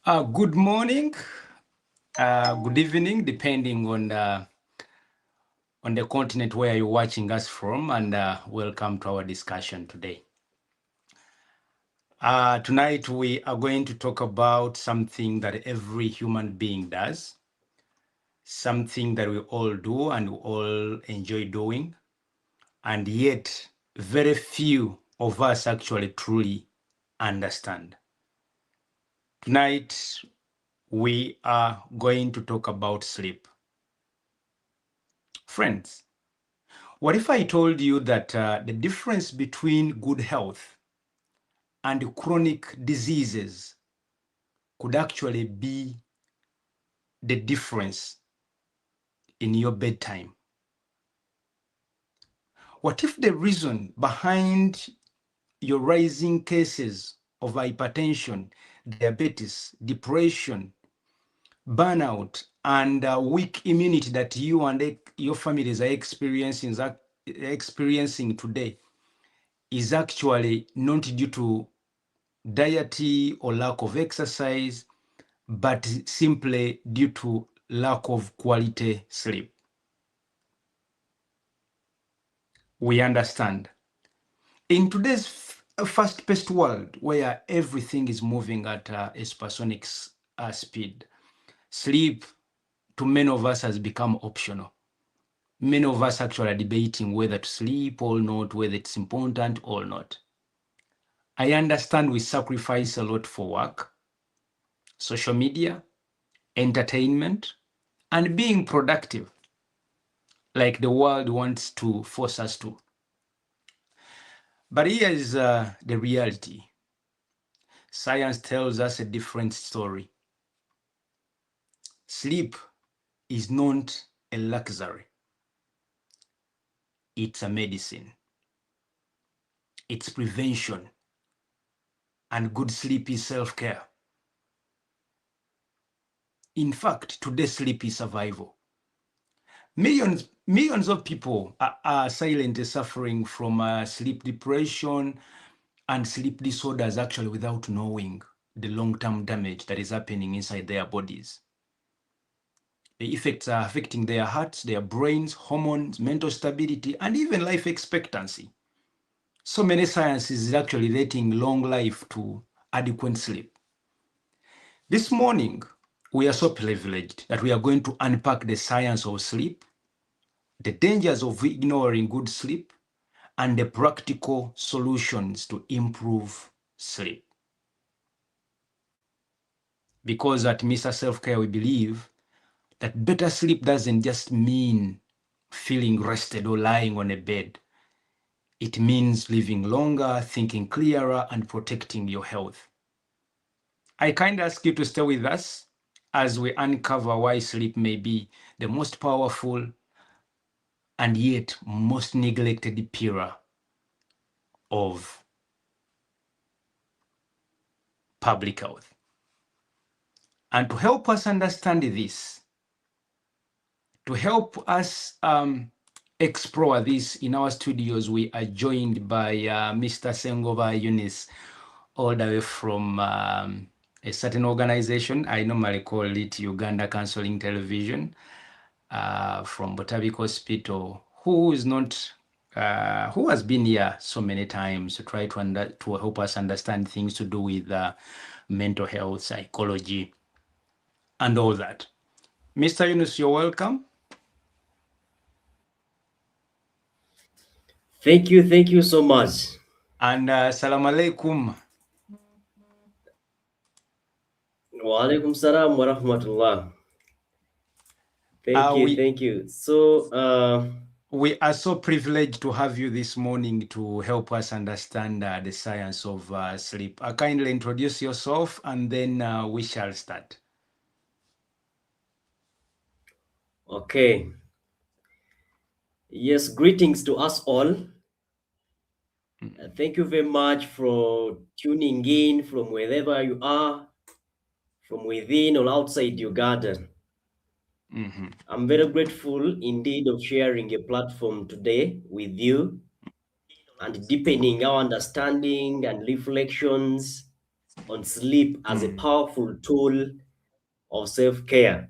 Good morning, good evening, depending on the continent where you're watching us from, and welcome to our discussion today. Tonight we are going to talk about something that every human being does, something that we all do and we all enjoy doing, and yet very few of us actually truly understand. Tonight we are going to talk about sleep. Friends, what if I told you that the difference between good health and chronic diseases could actually be the difference in your bedtime? What if the reason behind your rising cases of hypertension, diabetes, depression, burnout, and weak immunity that you and your families are experiencing today is actually not due to diet or lack of exercise, but simply due to lack of quality sleep? We understand. In today's fast-paced world where everything is moving at a supersonic speed, sleep to many of us has become optional. Many of us actually are debating whether to sleep or not, whether it's important or not. I understand we sacrifice a lot for work, social media, entertainment, and being productive, like the world wants to force us to. But here is the reality. Science tells us a different story. Sleep is not a luxury. It's a medicine. It's prevention. And good sleep is self-care. In fact, today's sleep is survival. Millions of people are silently suffering from sleep depression and sleep disorders actually without knowing the long-term damage that is happening inside their bodies. The effects are affecting their hearts, their brains, hormones, mental stability, and even life expectancy. So many sciences is actually relating long life to adequate sleep. This morning, we are so privileged that we are going to unpack the science of sleep, the dangers of ignoring good sleep, and the practical solutions to improve sleep. Because at Mr.Selfcare, we believe that better sleep doesn't just mean feeling rested or lying on a bed. It means living longer, thinking clearer, and protecting your health. I kindly ask you to stay with us as we uncover why sleep may be the most powerful and yet most neglected pillar of public health. And to help us understand this, to help us explore this in our studios, we are joined by Mr. Sengova Eunice, all the way from a certain organization. I normally call it Uganda Counseling Television, from Botavik Hospital, who has been here so many times to try to help us understand things to do with mental health, psychology, and all that. Mr. Yunus, you're welcome. Thank you so much. And salam alaikum. Wa alaikum salam wa rahmatullah. Thank you. So, we are so privileged to have you this morning to help us understand the science of sleep. Kindly introduce yourself and then we shall start. okay. Yes, greetings to us all. Thank you very much for tuning in from wherever you are, from within or outside your garden. I'm very grateful indeed of sharing a platform today with you and deepening our understanding and reflections on sleep as a mm, powerful tool of self-care.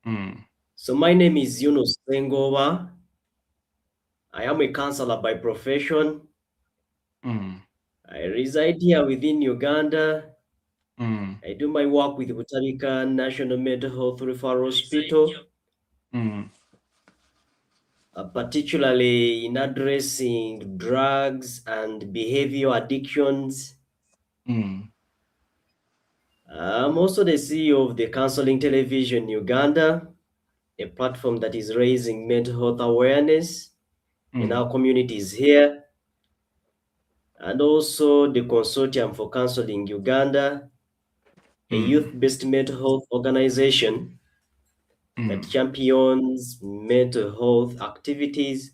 mm, So my name is Yunus Sengoba. I am a counselor by profession. mm, I reside here within Uganda. mm, I do my work with Butarika National Mental Health Referral Hospital, mm, particularly in addressing drugs and behavioral addictions. mm, I'm also the CEO of the Counseling Television Uganda, a platform that is raising mental health awareness in mm, our communities here, and also the Consortium for Counseling Uganda, a mm, youth-based mental health organization that mm, champions mental health activities,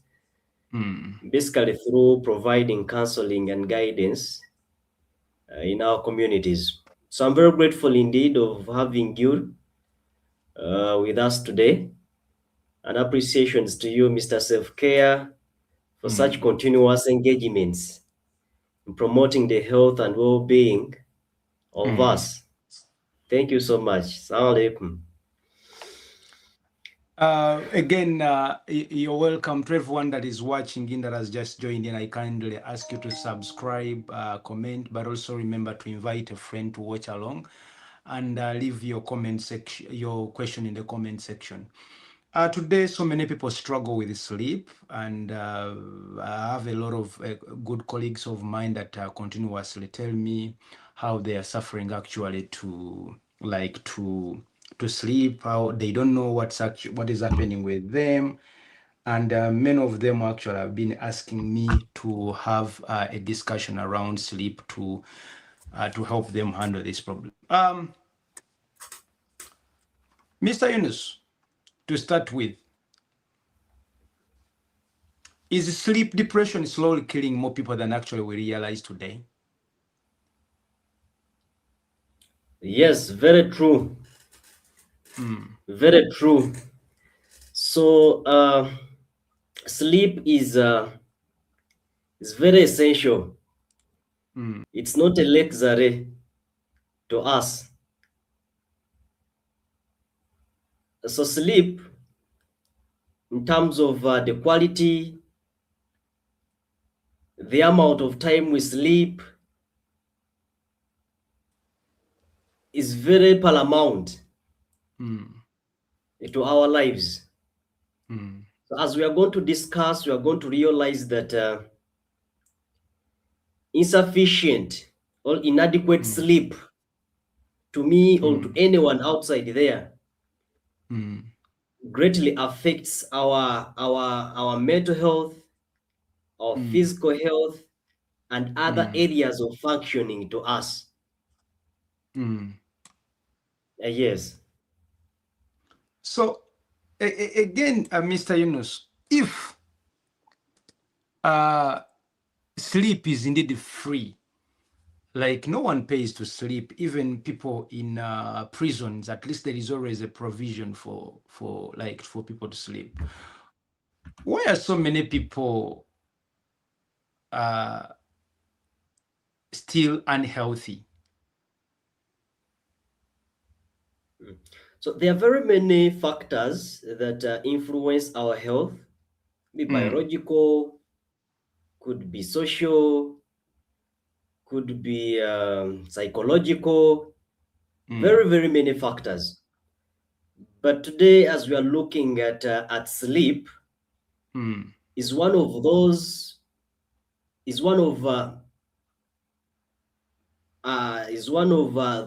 mm, basically through providing counseling and guidance in our communities. So I'm very grateful indeed of having you with us today, and appreciations to you, Mr. Selfcare, for such mm. continuous engagements in promoting the health and well-being of Mm. us. Thank you so much. Assalamu alaikum. Again, you're welcome to everyone that is watching in that has just joined in. I kindly ask you to subscribe, comment, but also remember to invite a friend to watch along and leave your comment section, your question in the comment section. Today, so many people struggle with sleep, and I have a lot of good colleagues of mine that continuously tell me how they are suffering actually to like to sleep, how they don't know what is happening with them, and many of them actually have been asking me to have a discussion around sleep to help them handle this problem. Mr. Yunus, to start with, is sleep depression slowly killing more people than actually we realize today? Yes, very true. Mm, Very true. So, sleep is very essential. mm, It's not a luxury to us. So, sleep, in terms of the quality, the amount of time we sleep, is very paramount mm, to our lives. mm, So, as we are going to discuss, we are going to realize that insufficient or inadequate mm, sleep, to me or to mm, anyone outside there, mm, greatly affects our mental health, our mm, physical health, and other mm, areas of functioning to us. mm. Yes. So again, Mr. Yunus, if uh, sleep is indeed free, like no one pays to sleep, even people in prisons, at least there is always a provision for people to sleep. Why are so many people uh, still unhealthy? So there are very many factors that influence our health, be Mm, biological, could be social, could be psychological, mm, very many factors. But today, as we are looking at sleep, mm, is one of those is one of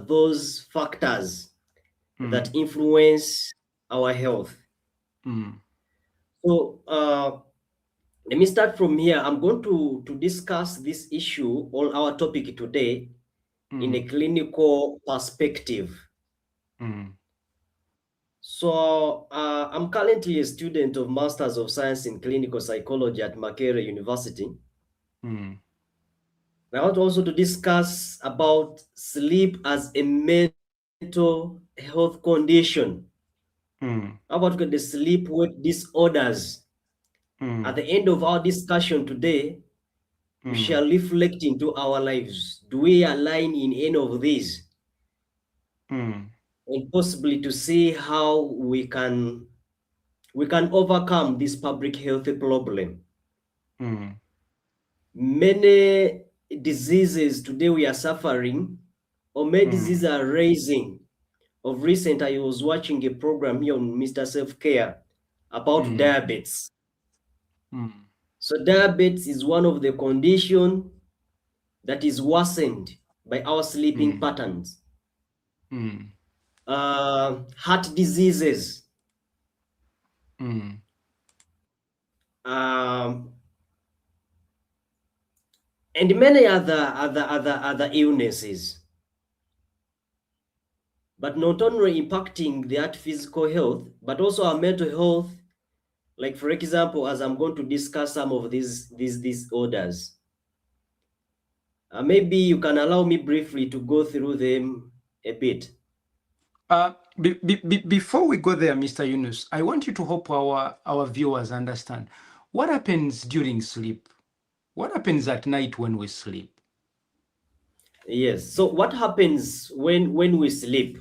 those factors that mm, influence our health. mm, So let me start from here. I'm going to discuss this issue on our topic today in a mm, clinical perspective. mm, So I'm currently a student of Masters of Science in Clinical Psychology at Makerere University. mm, I want also to discuss about sleep as a mental health condition. mm, How about the sleep wake disorders? At mm, the end of our discussion today, we shall reflect into our lives. Do we align in any of these? And possibly to see how we can overcome this public health problem. Many diseases today we are suffering, or many diseases are rising. Of recent, I was watching a program here on Mr.Selfcare about diabetes. So diabetes is one of the condition that is worsened by our sleeping patterns. Heart diseases, um, and many other illnesses. But not only impacting that physical health, but also our mental health. Like for example, as I'm going to discuss some of these disorders, maybe you can allow me briefly to go through them a bit. Before we go there, Mr. Yunus, I want you to help our viewers understand what happens during sleep. What happens at night when we sleep? Yes. So what happens when we sleep?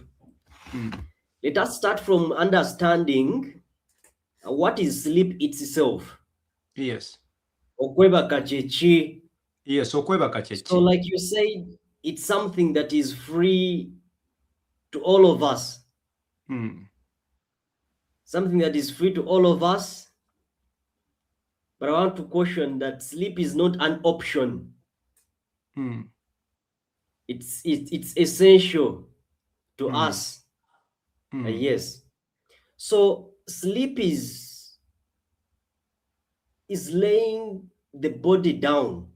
Let us start from understanding what is sleep itself. Yes. Okwebaka chechi. Yes. Okwebaka So chechi. like you said, it's something that is free to all of us. Something that is free to all of us. But I want to caution that sleep is not an option. It's essential to us. Yes. So sleep is laying the body down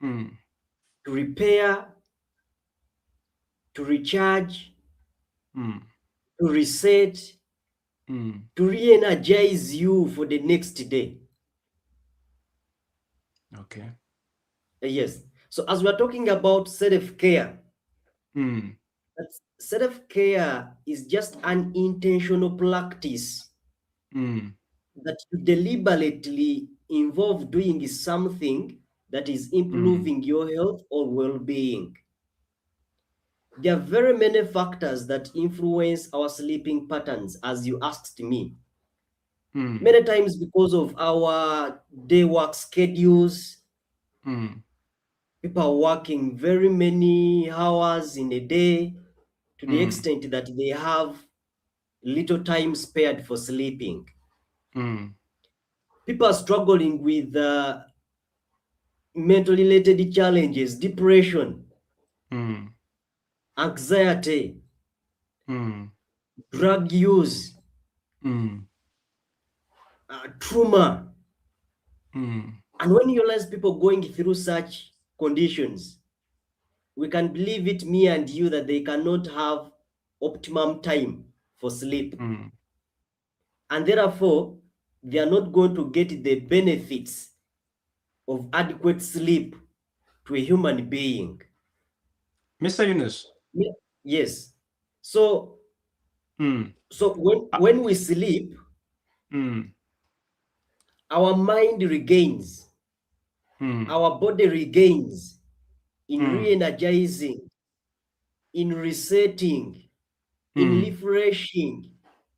to repair, to recharge, to reset, to re-energize you for the next day. Okay. Yes. So as we're talking about self-care, self-care is just an intentional practice that you deliberately involve doing something that is improving your health or well-being. There are very many factors that influence our sleeping patterns, as you asked me. Many times because of our day work schedules, people are working very many hours in a day to the extent that they have little time spared for sleeping. People are struggling with mental related challenges, depression, anxiety, drug use, trauma. And when you realize people going through such conditions, we can believe it, me and you, that they cannot have optimum time for sleep. And therefore, they are not going to get the benefits of adequate sleep to a human being. Mr. Yunus. Yes. So, when we sleep, our mind regains, our body regains in re-energizing, in resetting, in refreshing,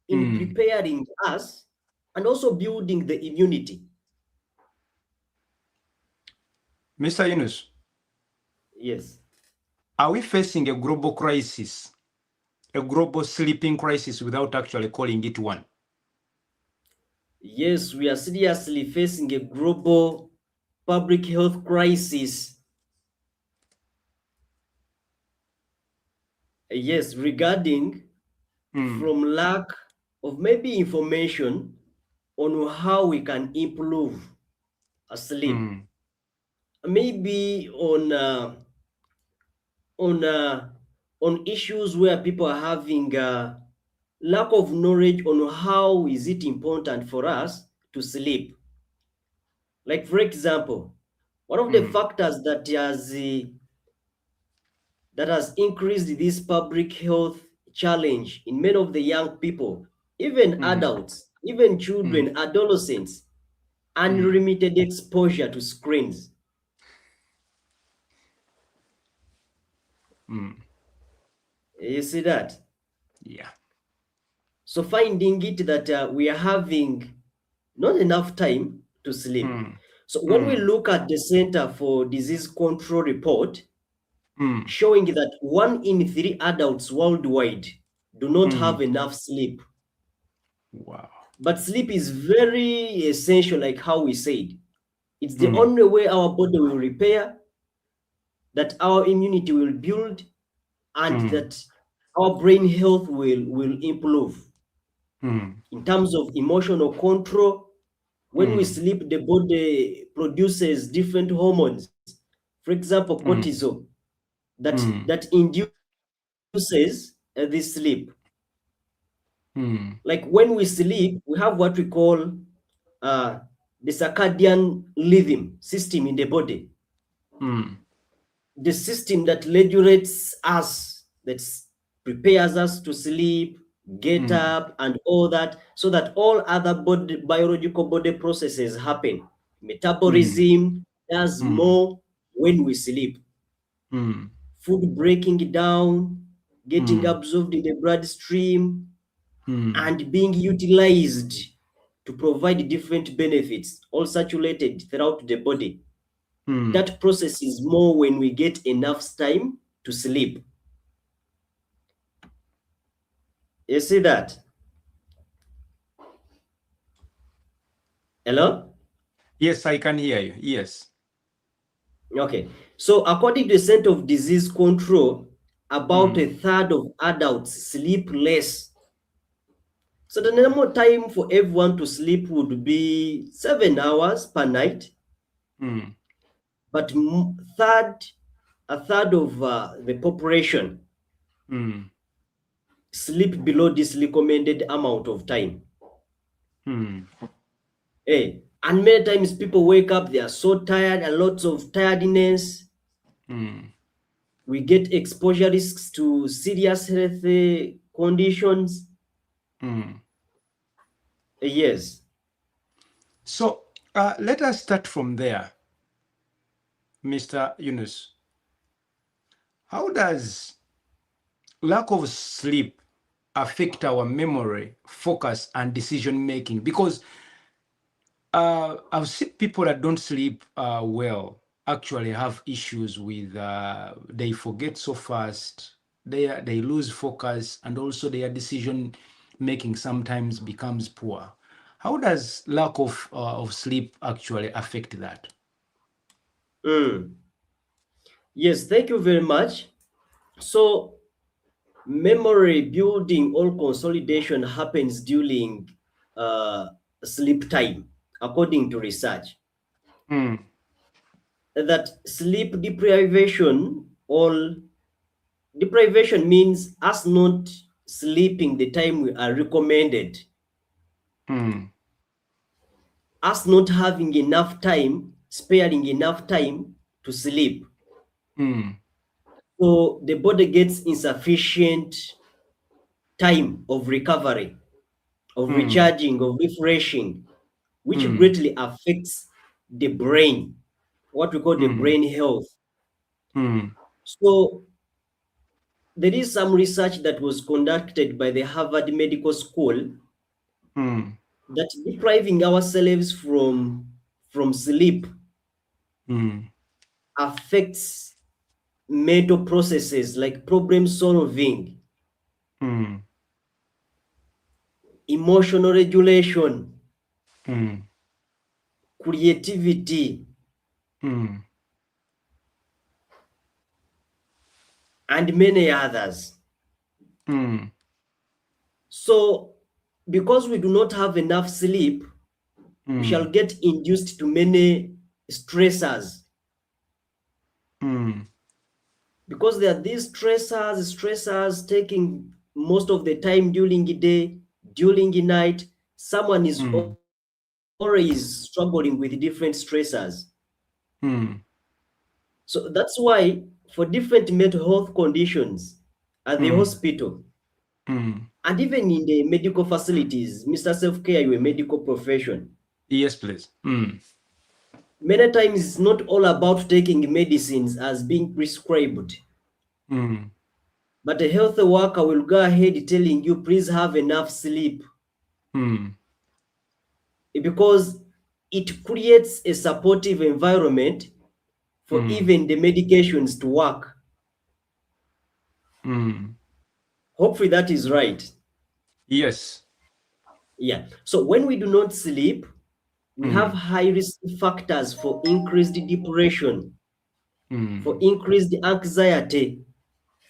in preparing us, and also building the immunity. Mr. Yunus. Yes. Are we facing a global crisis, a global sleeping crisis without actually calling it one? Yes, we are seriously facing a global public health crisis. Yes, regarding from lack of maybe information on how we can improve sleep. Maybe on issues where people are having lack of knowledge on how is it important for us to sleep. Like for example, one of the factors that has increased this public health challenge in many of the young people, even adults, even children, adolescents, unlimited exposure to screens. You see that? Yeah. So finding it that we are having not enough time to sleep. So when we look at the Center for Disease Control report, showing that 1 in 3 adults worldwide do not have enough sleep. Wow. But sleep is very essential, like how we said. It's the only way our body will repair, that our immunity will build, and that our brain health will improve. In terms of emotional control, when we sleep, the body produces different hormones. For example, cortisol, that induces this sleep. Like when we sleep, we have what we call the circadian rhythm system in the body. The system that regulates us, that prepares us to sleep, get up, and all that, so that all other biological body processes happen. Metabolism does more when we sleep. Food breaking down, getting absorbed in the bloodstream, and being utilized to provide different benefits, all saturated throughout the body. That process is more when we get enough time to sleep. You see that? Hello? Yes, I can hear you. Yes. Okay. So according to the Center of Disease Control, about a third of adults sleep less. So the normal time for everyone to sleep would be 7 hours per night. But a third of the population sleep below this recommended amount of time. Hey, and many times people wake up, they are so tired, a lot of tiredness. We get exposure risks to serious health conditions. Yes. So let us start from there, Mr. Yunus. How does lack of sleep affect our memory, focus, and decision making? Because I've seen people that don't sleep well actually have issues with they forget so fast, they lose focus, and also their decision making sometimes becomes poor. How does lack of sleep actually affect that? Yes, thank you very much. So, memory building or consolidation happens during sleep time, according to research. That sleep deprivation or deprivation means us not sleeping the time we are recommended, us not having enough time, sparing enough time to sleep. So the body gets insufficient time of recovery, of recharging, of refreshing, which greatly affects the brain, what we call the brain health. So there is some research that was conducted by the Harvard Medical School that depriving ourselves from sleep affects mental processes like problem solving, emotional regulation, creativity, and many others. So, because we do not have enough sleep, we shall get induced to many stressors. Because there are these stressors taking most of the time during the day, during the night. Someone is always struggling with different stressors. So that's why for different mental health conditions at the hospital, and even in the medical facilities, Mr. Selfcare, you're a medical profession. Yes, please. Many times it's not all about taking medicines as being prescribed. But a healthy worker will go ahead telling you, please have enough sleep. Because it creates a supportive environment for even the medications to work. Hopefully that is right. Yes. Yeah. So when we do not sleep, we have high risk factors for increased depression, for increased anxiety,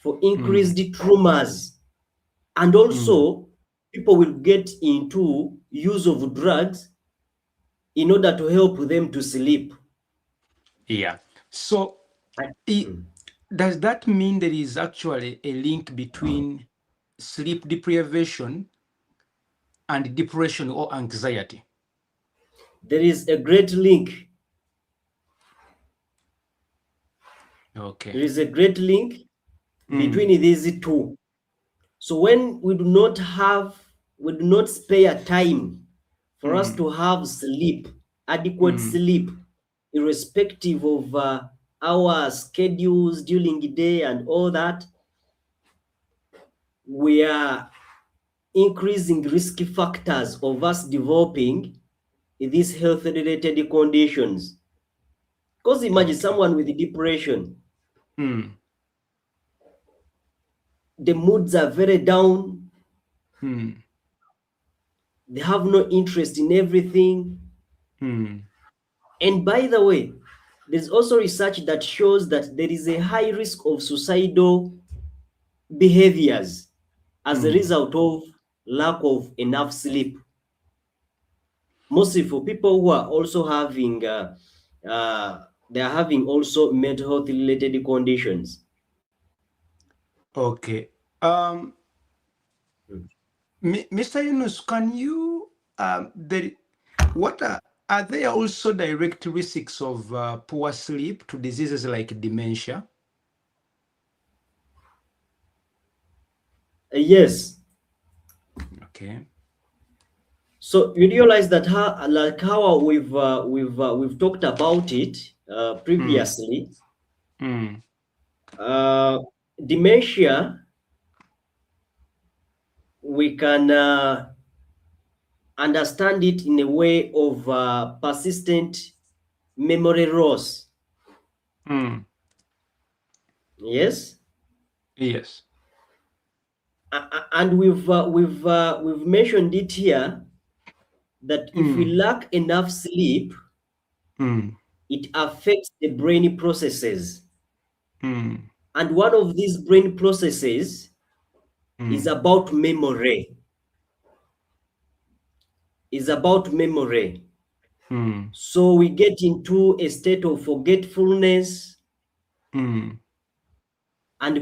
for increased traumas, and also people will get into use of drugs in order to help them to sleep. Yeah. So does that mean there is actually a link between sleep deprivation and depression or anxiety? There is a great link. Okay. There is a great link between these two. So when we do not spare time for us to have sleep, adequate sleep, irrespective of our schedules during the day and all that, we are increasing risk factors of us developing these health-related conditions. Because imagine someone with depression, the moods are very down, they have no interest in everything. And by the way, there's also research that shows that there is a high risk of suicidal behaviors as a result of lack of enough sleep. Mostly for people who are also having, they are having also mental health related conditions. Okay. Mr. Yunus, can you, what are there also direct risks of poor sleep to diseases like dementia? Yes. Okay. So you realize that how we've talked about it previously. Dementia, we can understand it in a way of persistent memory loss. Yes. Yes. And we've mentioned it here that if we lack enough sleep, it affects the brain processes. And one of these brain processes is about memory. Is about memory. So we get into a state of forgetfulness and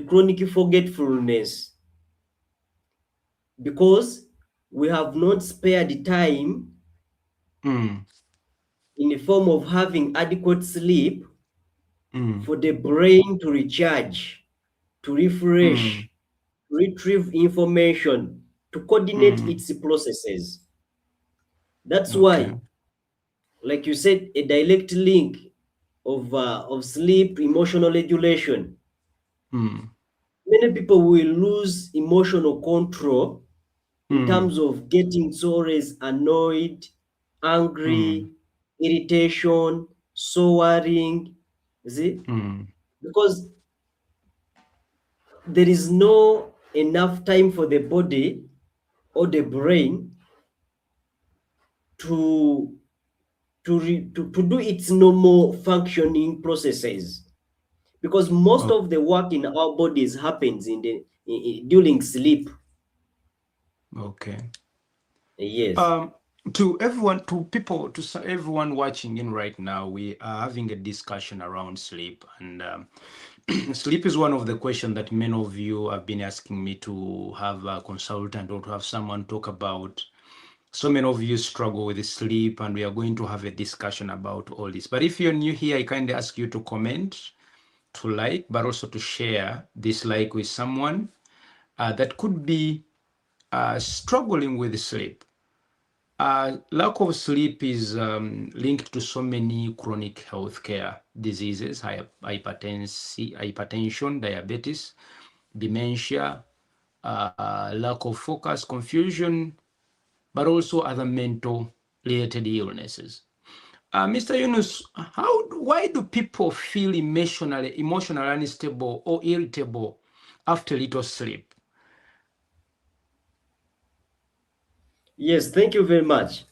chronic forgetfulness because we have not spared time in the form of having adequate sleep for the brain to recharge, to refresh, retrieve information, to coordinate its processes. That's Okay. why, like you said, a direct link of sleep to emotional regulation. Many people will lose emotional control in terms of getting so always annoyed, angry, irritation, soaring. You see? Because there is no enough time for the body or the brain to to do its normal functioning processes, because most of the work in our bodies happens during sleep. Okay. Yes. To everyone, everyone watching in right now, we are having a discussion around sleep, and sleep is one of the questions that many of you have been asking me to have a consultant or to have someone talk about. So many of you struggle with sleep, and we are going to have a discussion about all this. But if you're new here, I kindly ask you to comment, to like, but also to share this like with someone that could be struggling with sleep. Lack of sleep is linked to so many chronic healthcare diseases, hypertension, diabetes, dementia, lack of focus, confusion, but also other mental related illnesses. Mr. Yunus, why do people feel emotionally unstable or irritable after little sleep? Yes, thank you very much.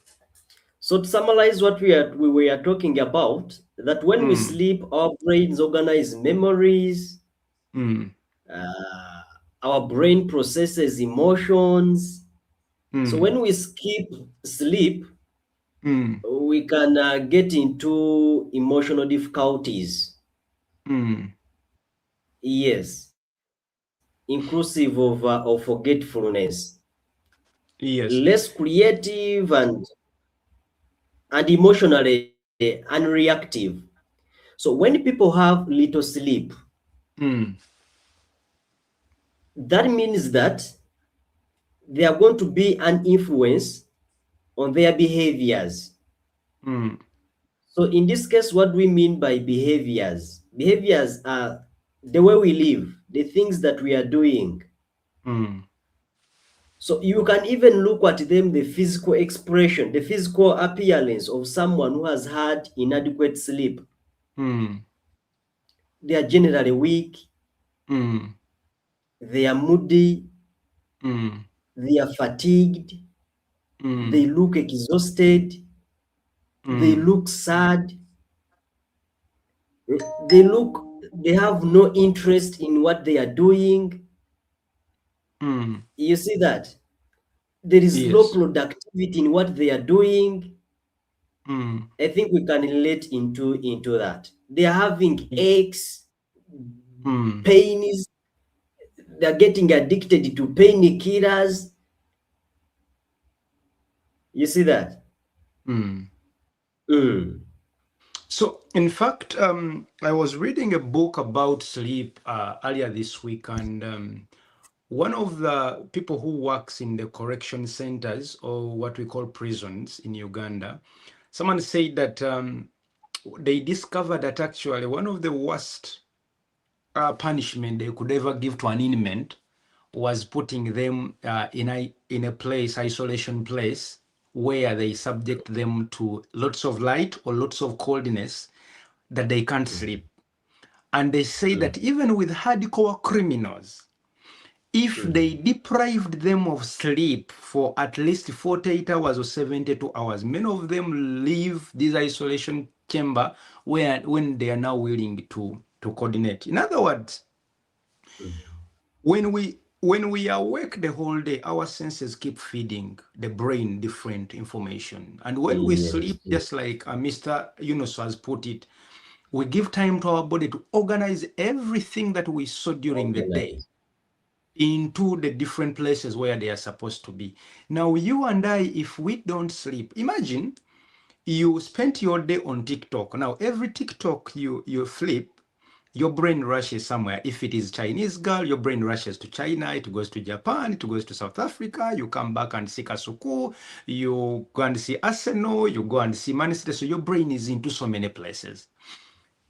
So to summarize what we were talking about, that when we Mm, sleep, our brains organize memories, mm, uh, our brain processes emotions. So mm, when we skip sleep, mm, we can get into emotional difficulties. mm. Yes, inclusive of forgetfulness, Yes. less creative and emotionally unreactive. So when people have little sleep, Mm, that means that they are going to be an influence on their behaviors. mm, So in this case, what do we mean by behaviors? Behaviors are the way we live, the things that we are doing. mm, So you can even look at them, the physical expression, the physical appearance of someone who has had inadequate sleep. mm, They are generally weak, mm, they are moody, mm, they are fatigued, they mm, look exhausted, they mm, look sad, they look, they have no interest in what they are doing. mm. You see that? There is low Yes. productivity in what they are doing. Mm, I think we can relate into that. They are having y- aches, mm, pains, they're getting addicted to painkillers. You see that? mm. Mm. So, in fact, I was reading a book about sleep earlier this week, and one of the people who works in the correction centers or what we call prisons in Uganda, someone said that they discovered that actually one of the worst punishment they could ever give to an inmate was putting them in a place, isolation place, where they subject them to lots of light or lots of coldness that they can't sleep. And they say Mm. that even with hardcore criminals, if they Mm. deprived them of sleep for at least 48 hours or 72 hours, many of them leave this isolation chamber where when they are now willing to coordinate. In other words, Mm. when we are awake the whole day, our senses keep feeding the brain different information. And when we Yes, sleep, just like Mr. Yunus has put it, we give time to our body to organize everything that we saw during the day organized. into the different places where they are supposed to be. Now, you and I, if we don't sleep, imagine you spent your day on TikTok. Now, every TikTok you flip, your brain rushes somewhere. If it is Chinese girl, your brain rushes to China, it goes to Japan, it goes to South Africa, you come back and see Kasuku, you go and see Arsenal, you go and see Man City. So your brain is into so many places.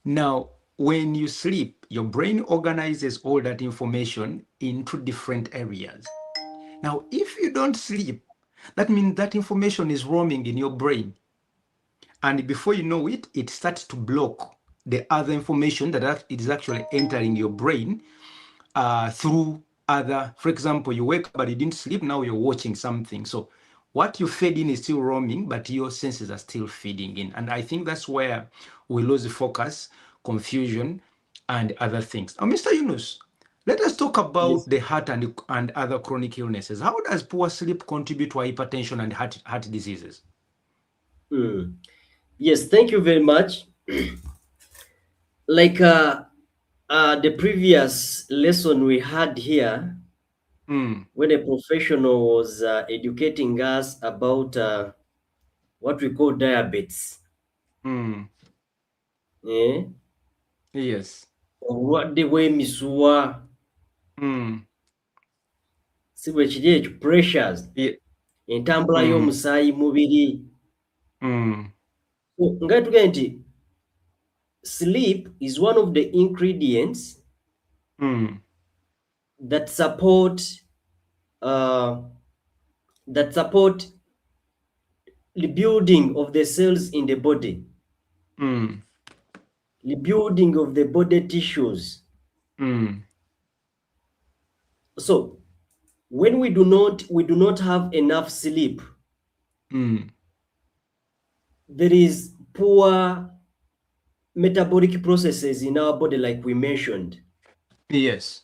Now, when you sleep, your brain organizes all that information into different areas. Now, if you don't sleep, that means that information is roaming in your brain. And before you know it, it starts to block the other information that is actually entering your brain through other, for example, you wake up but you didn't sleep, now you're watching something. So what you fed in is still roaming, but your senses are still feeding in. And I think that's where we lose focus, confusion, and other things. Now, Mr. Yunus, let us talk about Yes. the heart and other chronic illnesses. How does poor sleep contribute to hypertension and heart diseases? Mm. Yes, thank you very much. Like the previous lesson we had here, Mm, when a professional was educating us about what we call diabetes, mm, eh? yes. Obulwadde bw'emisuwa Mm, si bwe kiri ekyo, pressures. yeah, entambula mm, y'omusaayi mubiri. mm, Nga tugenda nti sleep is one of the ingredients mm. that support uh, that support rebuilding of the cells in the body, Mm, rebuilding of the body tissues. mm, So when we do not have enough sleep, mm. there is poor metabolic processes in our body, like we mentioned, Yes.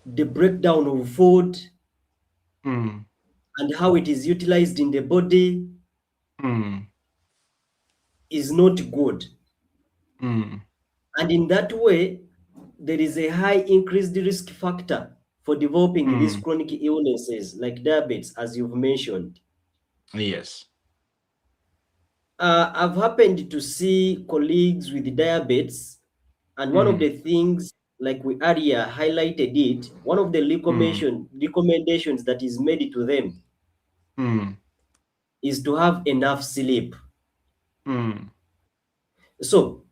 the breakdown of food Mm, and how it is utilized in the body mm, is not good. mm, And in that way, there is a high increased risk factor for developing these mm. chronic illnesses like diabetes, as you've mentioned. Yes. I've happened to see colleagues with diabetes, and one of Mm, the things, like we earlier highlighted it, one of the mm, recommendations that is made to them mm, is to have enough sleep. mm, So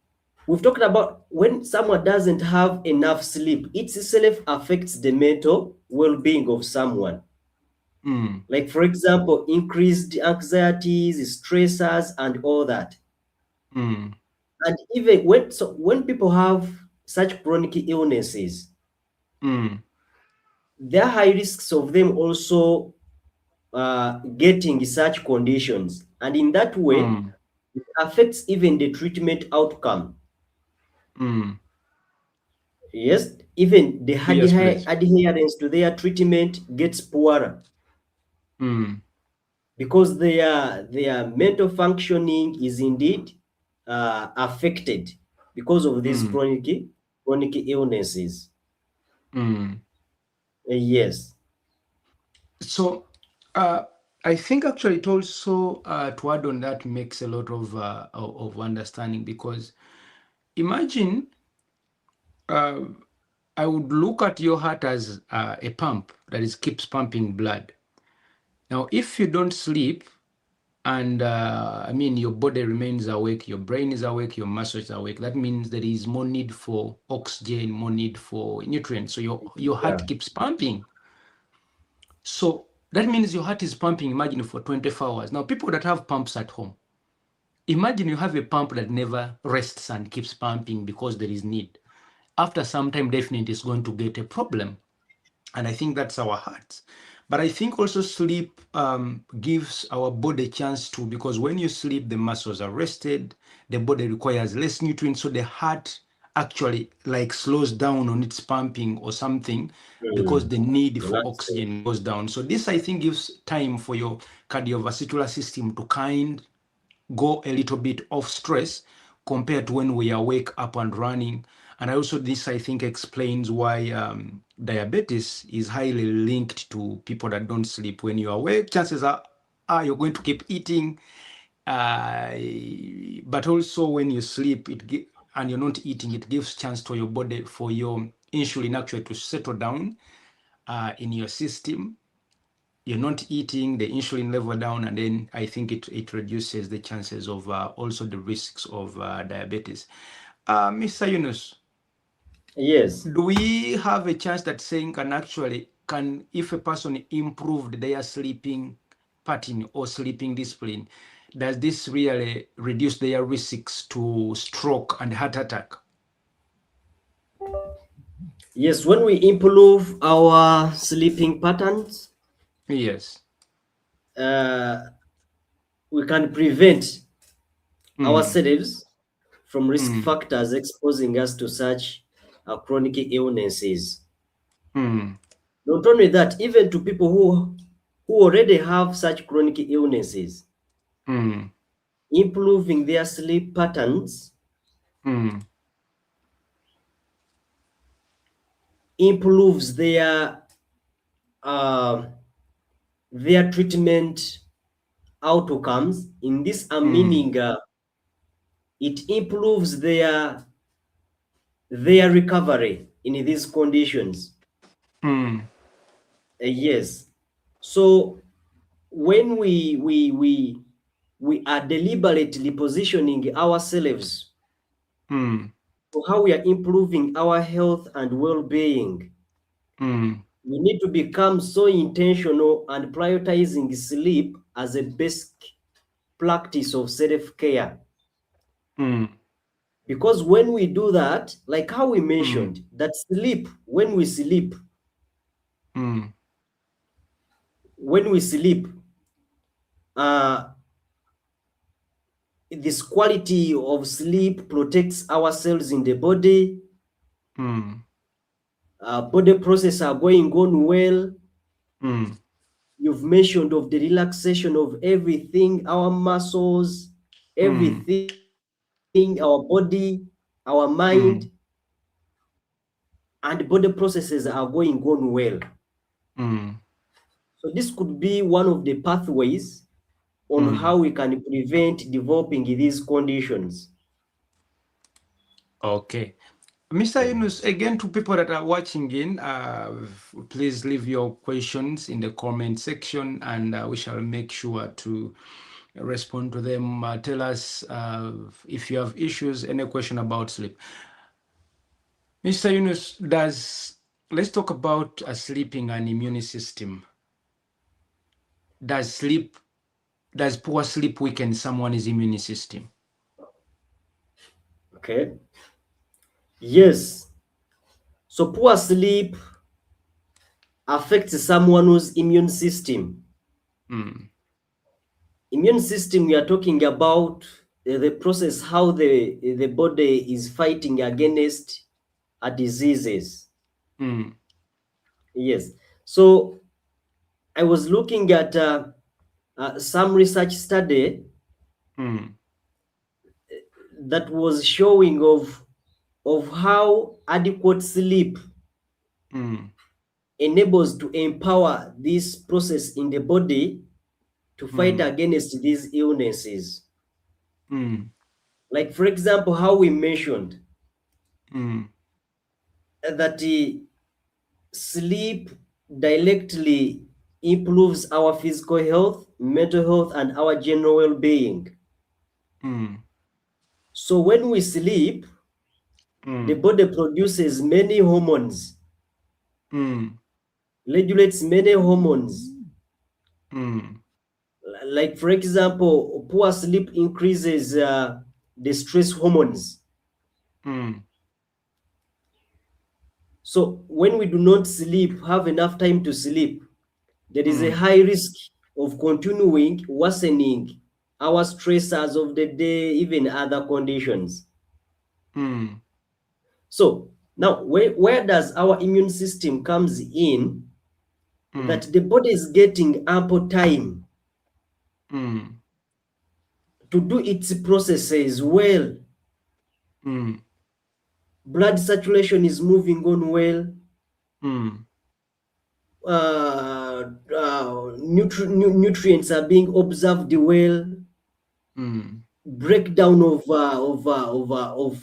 we've talked about when someone doesn't have enough sleep, it itself affects the mental well-being of someone. mm, Like, for example, increased anxieties, stressors, and all that. mm, And even when people have such chronic illnesses, mm, there are high risks of them also getting such conditions. And in that way, mm, it affects even the treatment outcome. mm. Yes, even the Yes, please. adherence to their treatment gets poorer Mm, because their mental functioning is indeed affected because of these mm, chronic illnesses. mm. Yes. So, uh, I think actually it also to add on that makes a lot of understanding because imagine uh, I would look at your heart as a pump that is keeps pumping blood. Now, if you don't sleep, and I mean, your body remains awake, your brain is awake, your muscles are awake. That means there is more need for oxygen, more need for nutrients. So your Yeah. heart keeps pumping. So that means your heart is pumping, imagine, for 24 hours. Now, people that have pumps at home, imagine you have a pump that never rests and keeps pumping because there is need. After some time, definitely it's going to get a problem. And I think that's our hearts. But I think also sleep gives our body a chance to, because when you sleep, the muscles are rested, the body requires less nutrients, so the heart actually like slows down on its pumping or something because the need for That's true. oxygen goes down. So this, I think, gives time for your cardiovascular system to go a little bit off stress compared to when we are awake up and running. And also this, I think, explains why diabetes is highly linked to people that don't sleep. When you're awake, chances are you're going to keep eating. Uh, but also when you sleep and you're not eating, it gives chance to your body for your insulin actually to settle down in your system. You're not eating, the insulin level down, and then I think it reduces the chances of also the risks of diabetes. Mr. Yunus, Yes. do we have a chance that saying if a person improved their sleeping pattern or sleeping discipline, does this really reduce their risks to stroke and heart attack? Yes, when we improve our sleeping patterns, Yes. uh, we can prevent Mm, ourselves from risk mm, factors exposing us to such chronic illnesses. mm, Not only that, even to people who already have such chronic illnesses, mm, improving their sleep patterns mm, improves uh, their treatment outcomes. In this, I'm mm, meaning it improves their recovery in these conditions. mm, Yes. So when we are deliberately positioning ourselves Mm. to how we are improving our health and well-being, Mm. we need to become so intentional and prioritizing sleep as a basic practice of self-care. Mm. Because when we do that, like how we Mm. mentioned, that sleep, Mm. when we sleep, uh, this quality of sleep protects our cells in the body, Mm. body processes are going on well. Mm. You've mentioned of the relaxation of everything, our muscles, Mm. everything, our body, our mind, Mm. and body processes are going on well. Mm. So this could be one of the pathways on Mm. how we can prevent developing these conditions. Okay. Mr. Yunus, again, to people that are watching in, please leave your questions in the comment section and we shall make sure to respond to them. Tell us if you have issues, any question about sleep. Mr. Yunus, let's talk about sleeping and immune system. Does poor sleep weaken someone's immune system? Okay. Yes. So poor sleep affects someone's immune system. Mm. Immune system, we are talking about the process how the body is fighting against diseases. Mm. Yes. So I was looking at some research study Mm. that was showing of how adequate sleep Mm. enables to empower this process in the body to fight Mm. against these illnesses. Mm. Like, for example, how we mentioned Mm. that the sleep directly improves our physical health, mental health, and our general well-being. Mm. So when we sleep, the Mm. body produces many hormones, Mm. regulates many hormones. Mm. Like, for example, poor sleep increases the stress hormones. Mm. So when we do not sleep, have enough time to sleep, there is a Mm. high risk of continuing worsening our stressors of the day, even other conditions. Mm. So now, where does our immune system comes in? Mm. That the body is getting ample time Mm. to do its processes well. Mm. Blood circulation is moving on well. Mm. Nutrients are being observed well. Mm. Breakdown of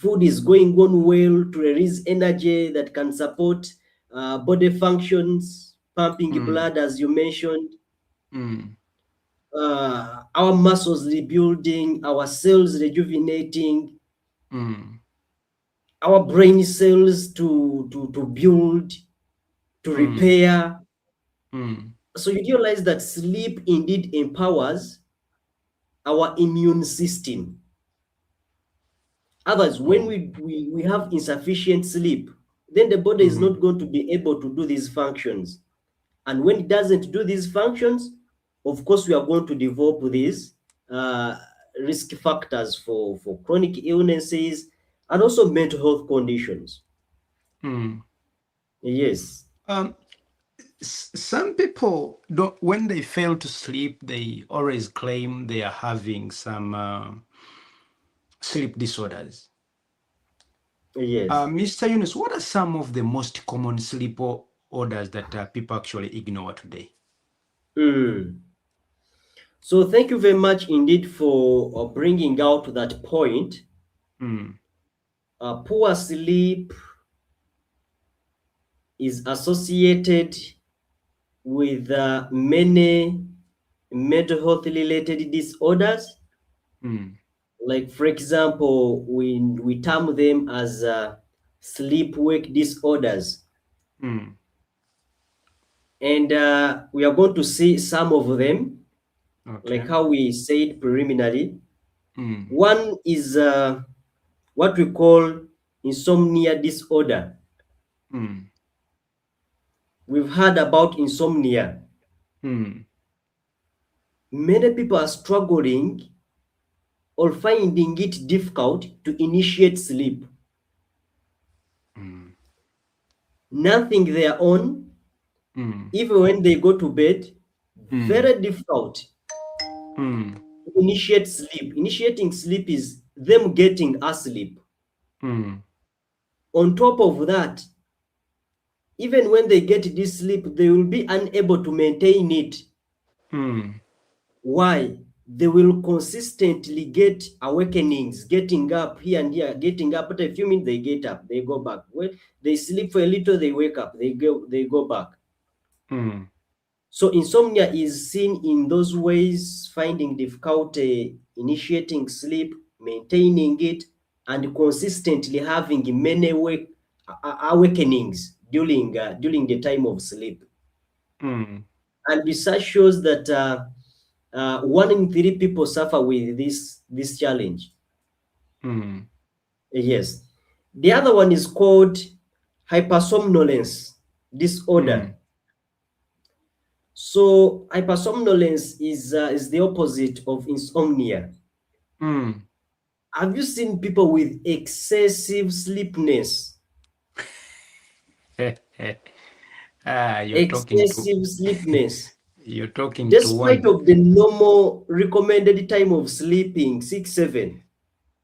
food is going on well to release energy that can support body functions, pumping Mm. blood, as you mentioned, Mm. our muscles rebuilding, our cells rejuvenating, Mm. our brain cells to build, to Mm. repair. Mm. So you realize that sleep indeed empowers our immune system. Otherwise, when Oh. we have insufficient sleep, then the body is Mm. not going to be able to do these functions. And when it doesn't do these functions, of course, we are going to develop these uh, risk factors for chronic illnesses and also mental health conditions. Mm. Yes. Um, some people don't, when they fail to sleep, they always claim they are having some sleep disorders. Yes. Mr. Yunus, what are some of the most common sleep orders that people actually ignore today? Mm. So thank you very much indeed for bringing out that point. Mm. Poor sleep is associated with many mental health related disorders. Like, for example, we term them as sleep-wake disorders. And we are going to see some of them, Okay. like how we said preliminary. One is what we call insomnia disorder. We've heard about insomnia. Many people are struggling or finding it difficult to initiate sleep. Nothing their own, even when they go to bed, very difficult to initiate sleep. Initiating sleep is them getting asleep. On top of that, even when they get this sleep, they will be unable to maintain it. Why? They will consistently get awakenings, getting up here and here, getting up. After a few minutes, they get up, they go back. When they sleep for a little, they wake up, they go back. So insomnia is seen in those ways: finding difficulty initiating sleep, maintaining it, and consistently having many awakenings during the time of sleep. And research shows that 1 in 3 people suffer with this challenge. Yes. The other one is called hypersomnolence disorder. So hypersomnolence is the opposite of insomnia. Have you seen people with excessive sleepiness? Excessive sleepiness. You're talking to Despite one. of the normal recommended time of sleeping, 6, 7.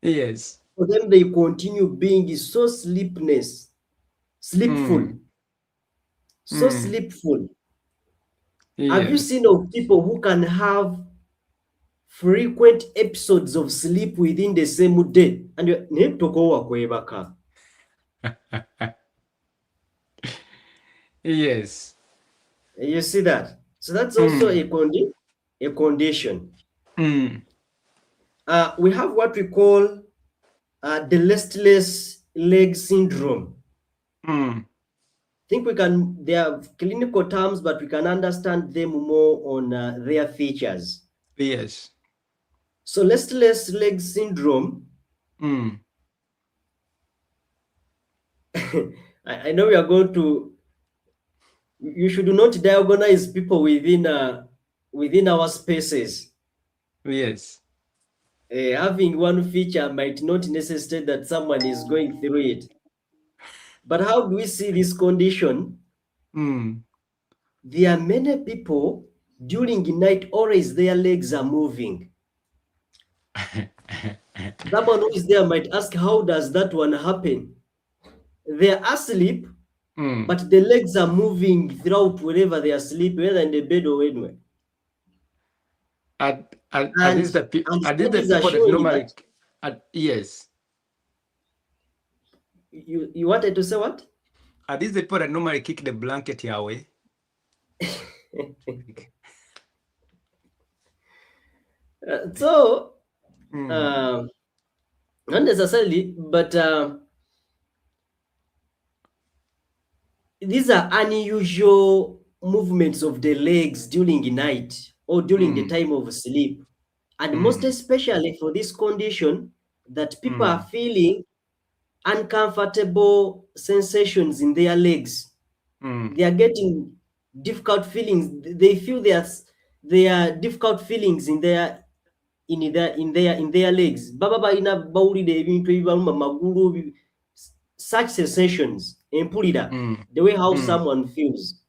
Yes. For them, they continue being so sleepful. So sleepful. Have you Yes. seen of people who can have frequent episodes of sleep within the same day? And you need to go back. Yes. You see that? So that's also a condition. We have what we call the restless leg syndrome. I think they are clinical terms, but we can understand them more on their features. Yes. So restless leg syndrome, I know we are going to, you should not diagnose people within our spaces. Yes. Having one feature might not necessitate that someone is going through it. But how do we see this condition? There are many people during the night, always their legs are moving. Someone who is there might ask, how does that one happen? They're asleep, but the legs are moving throughout wherever they are sleeping, whether in the bed or anywhere. Are these the Studies are people that showing normally that. yes. You wanted to say what? Are these the people that normally kick the blanket away? Not necessarily, but these are unusual movements of the legs during the night or during the time of sleep. And most especially for this condition, that people are feeling uncomfortable sensations in their legs. They are getting difficult feelings. They feel there are difficult feelings in their legs. Such sensations, the way how someone feels.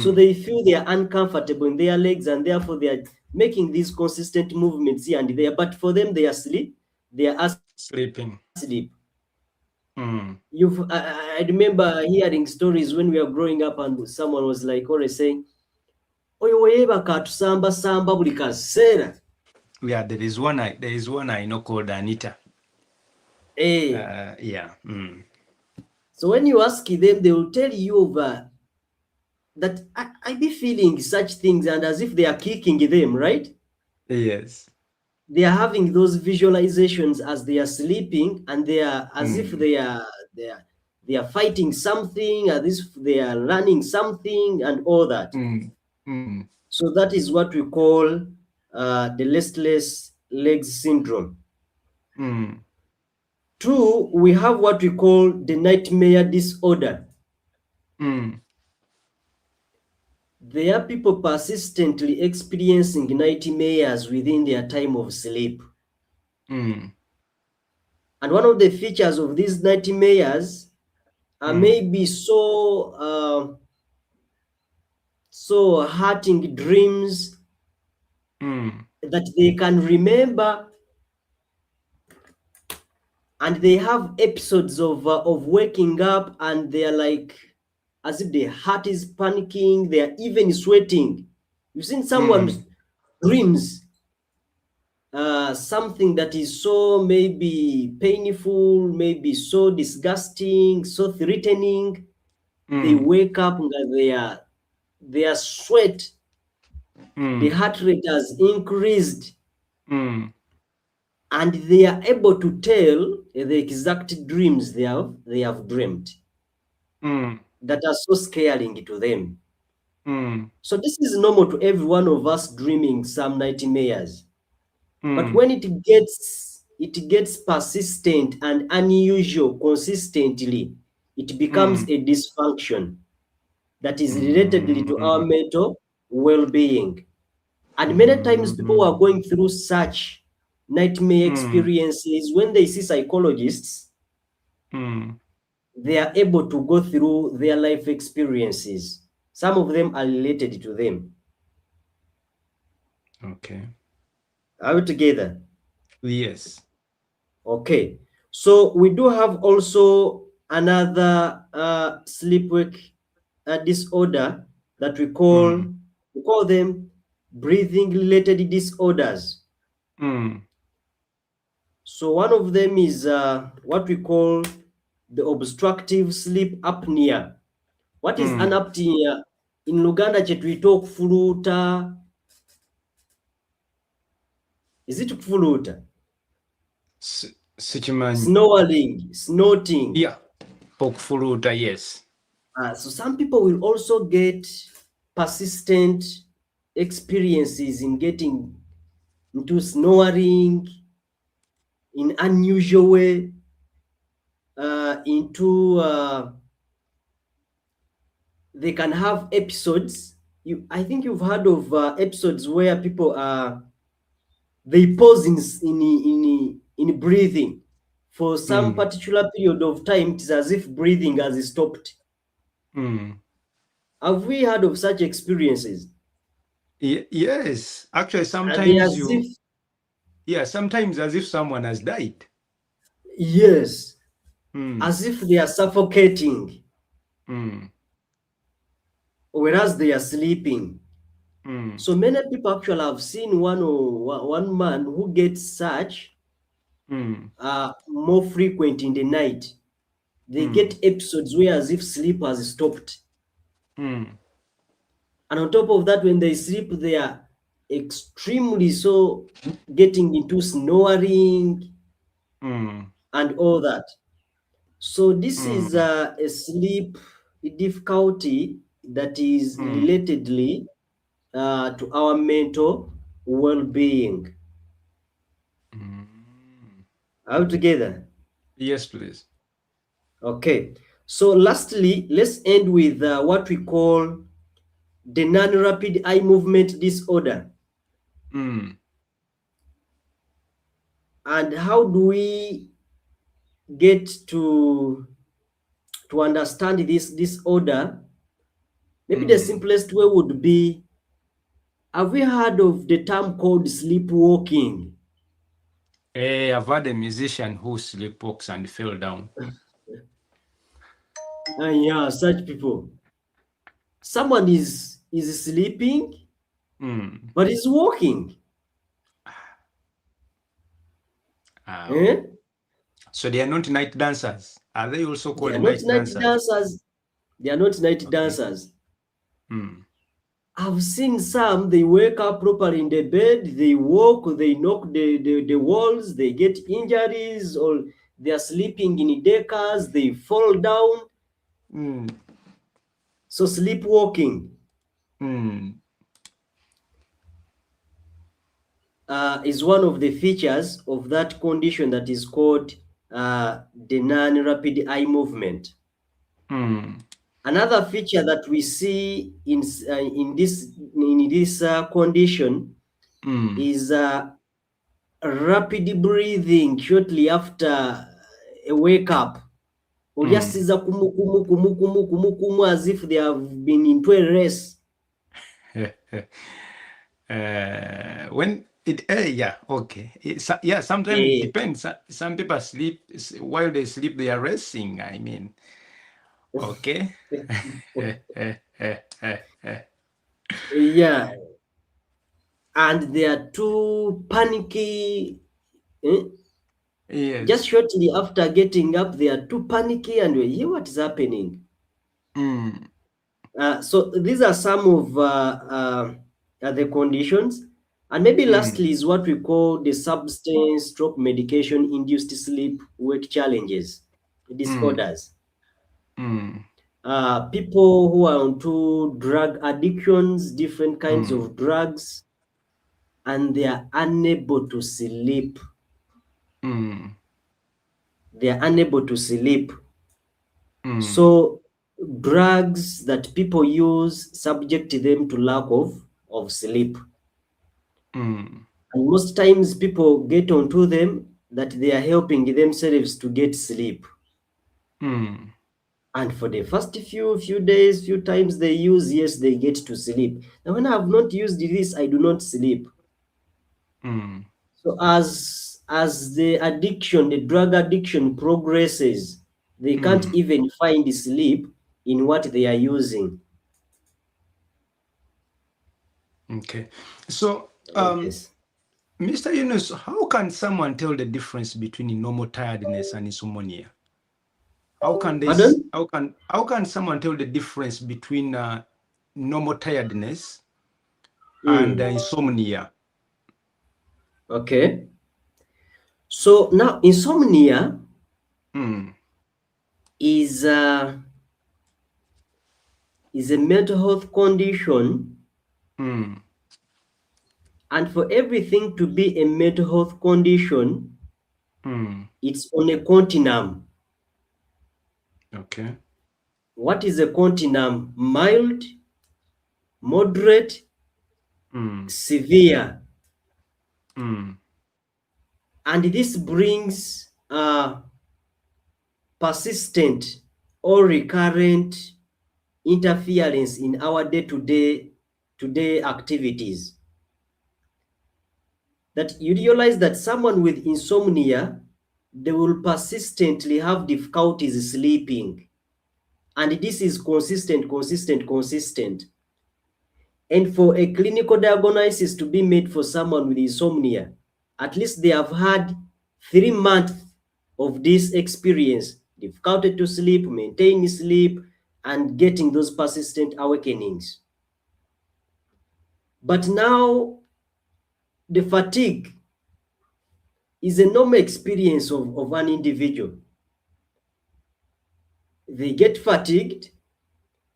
So they feel they are uncomfortable in their legs, and therefore they are making these consistent movements here and there. But for them, they are asleep. They are Sleeping. asleep. I remember hearing stories when we were growing up, and someone was like always saying, "Oyo weyebaka atusamba samba buli kaseera." Yeah, there is one I know called Anita. Yeah. So when you ask them, they will tell you of that I be feeling such things and as if they are kicking them, right? Yes. They are having those visualizations as they are sleeping, and they are as if Mm. they are they are fighting something, as if they are running something, and all that. Mm. Mm. So that is what we call the restless legs syndrome. Mm. Two, we have what we call the nightmare disorder. Mm. There are people persistently experiencing nightmares within their time of sleep. Mm. And one of the features of these nightmares are Mm. maybe so hurting dreams Mm. that they can remember, and they have episodes of waking up and they're like as if their heart is panicking, they are even sweating. You've seen someone's Mm. dreams something that is so maybe painful, maybe so disgusting, so threatening. They Mm. wake up and their sweat, the Mm. heart rate has increased, Mm. and they are able to tell the exact dreams they have dreamed Mm. that are so scaring to them. Mm. So this is normal to every one of us dreaming some nightmares. But Mm. when it gets persistent and unusual consistently, it becomes Mm. a dysfunction that is relatedly to our Mm. mental well-being. And many times people who are Mm. going through such nightmare Mm. experiences, when they see psychologists, Mm. they are able to go through their life experiences. Some of them are related to them. Okay. Are we together? Yes. Okay. So we do have also another sleep-wake disorder that Mm. we call them breathing-related disorders. Mm. So one of them is what we call the obstructive sleep apnea. What is an Mm. apnea? In Luganda chetuita okufuluuta. Is it kufuluuta? Sichimanyi. Snoring, snorting. Yeah. Okufuluuta, yes. So some people will also get persistent experiences in getting into snoring in unusual way, into they can have episodes. I think you've heard of episodes where people they pause in breathing for some Mm. particular period of time. It's as if breathing has stopped. Mm. Have we heard of such experiences? Yes. Actually, And they sometimes as if, you, yeah, sometimes as if someone has died. yes, Mm. as if they are suffocating, Mm. whereas they are sleeping. Mm. So many people actually have seen one man who gets such Mm. more frequent in the night. They Mm. get episodes where as if sleep has stopped. Mm. And on top of that, when they sleep, they are extremely so getting into snoring Mm. and all that. So this is Mm. a sleep difficulty that is Mm. relatedly to our mental well-being. Mm. Are we together? Yes, please. Okay. So lastly, let's end with what we call the non-rapid eye movement disorder. Mm. And how do we get to understand this disorder? Maybe the Mm. simplest way would be, have we heard of the term called sleepwalking? I've had a musician who sleepwalks and fell down. Yeah, such people. Someone is sleeping, Mm. but is walking. Oh. Eh? So they are not night dancers. Are they also They called are not night night dancers? dancers. They are not night Okay. dancers. Mm. I've seen some, they wake up properly in the bed, they walk, they knock the walls, they get injuries, or they are sleeping in decars, they fall down. Mm. So sleepwalking Mm. is one of the features of that condition that is called the non-rapid eye movement. Mm. Another feature that we see in this condition Mm. is rapid breathing shortly after a wake up. Or just Mm. is a kumu kumu kumu kumu kumu kumu, as if they have been into a race. When it yeah, okay, yeah, sometimes it Eh, depends. Some people sleep while they sleep, they are resting, I mean. Okay. yeah, and they are too panicky. Just Yes. shortly after getting up, they are too panicky, and we hear what is happening. Mm. So these are some of the conditions. And maybe Mm. lastly is what we call the substance stroke medication induced sleep wake challenges, Mm. disorders. Mm. People who are onto drug addictions, different kinds Mm. of drugs, and they are unable to sleep. Mm. They are unable to sleep. Mm. So drugs that people use subject them to lack of sleep. Mm. And most times people get onto them that they are helping themselves to get sleep. Mm. And for the first few days, few times they use, yes, they get to sleep. Now when I have not used this, I do not sleep. Mm. So as the addiction, the drug addiction progresses, they can't Mm. even find sleep in what they are using. Okay. So, Yes. Mr. Yunus, how can someone tell the difference between normal tiredness and insomnia? Pardon? How can someone tell the difference between normal tiredness and Mm. insomnia? Okay. So now insomnia Mm. is is a mental health condition, Mm. and for everything to be a mental health condition, Mm. it's on a continuum. Okay. What is a continuum? Mild, moderate, Mm. severe. Mm. And this brings persistent or recurrent interference in our day-to-day today activities. That you realize that someone with insomnia, they will persistently have difficulties sleeping. And this is consistent. And for a clinical diagnosis to be made for someone with insomnia, at least they have had 3 months of this experience, difficulty to sleep, maintain sleep, and getting those persistent awakenings. But now the fatigue is a normal experience of an individual. They get fatigued,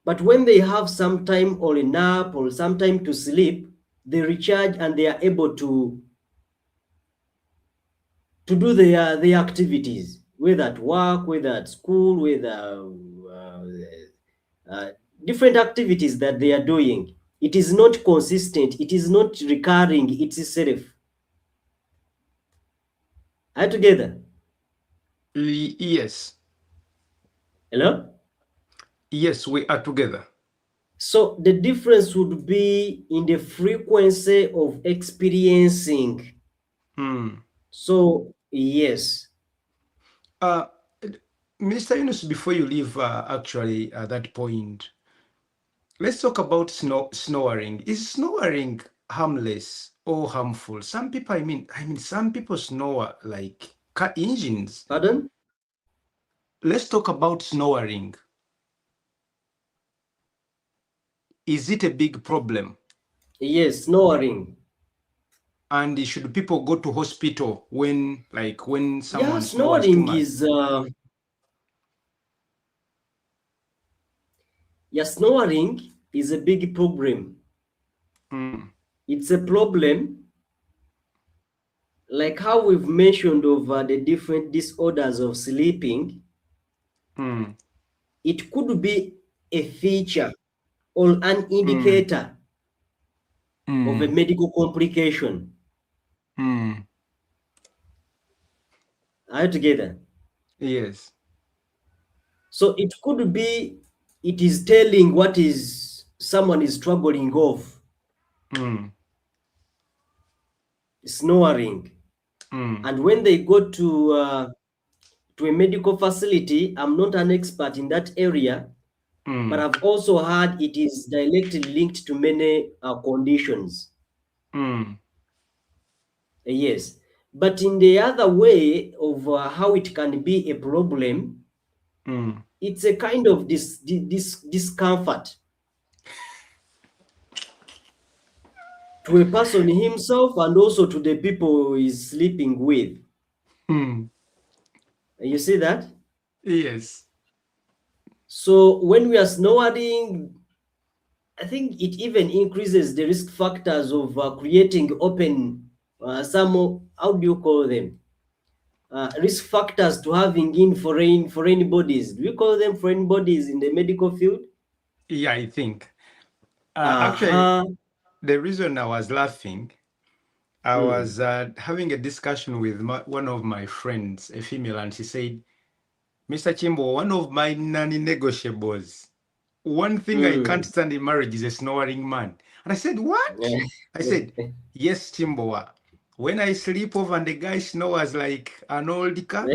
but when they have some time or a nap or some time to sleep, they recharge and they are able to do their activities, whether at work, whether at school, whether uh, different activities that they are doing. It is not consistent, it is not recurring itself. Are you together? Yes. Hello? Yes, we are together. So the difference would be in the frequency of experiencing. Mm. So, yes. Uh, Mr. Yunus, before you leave actually that point, let's talk about snoring. Is snoring harmless or harmful? Some people, I mean, some people snore like car engines. Pardon? Let's talk about snoring. is it a big problem? Yes, snoring. And should people go to hospital when, like, when Yeah, someone snores too snoring much? is yeah, snoring is a big problem. Mm, It's a problem like how we've mentioned over the different disorders of sleeping. mm, It could be a feature or an mm, indicator of a mm, medical complication. mm. Are you together? Yes. So it could be it is telling what is someone is struggling of, Mm, snoring. mm, And when they go to a medical facility, I'm not an expert in that area, but mm, I've also heard it is directly linked to many conditions. mm, Yes. But in the other way of how it can be a problem, mm. it's a kind of this discomfort to a person himself and also to the people he's sleeping with. Mm. You see that? Yes. So when we are snoring, I think it even increases the risk factors of creating open, how do you call them? Risk factors to having in foreign bodies. Do we call them foreign bodies in the medical field? Yeah, I think. Actually, Uh-huh. the reason I was laughing, I Mm. was having a discussion with one of my friends, a female, and she said, Mr. Chimbo, one of my non-negotiables, one thing I can't Mm. stand in marriage is a snoring man. And I said, what? I said, yes, Chimboa. When I sleep over and the guy snores like an old car,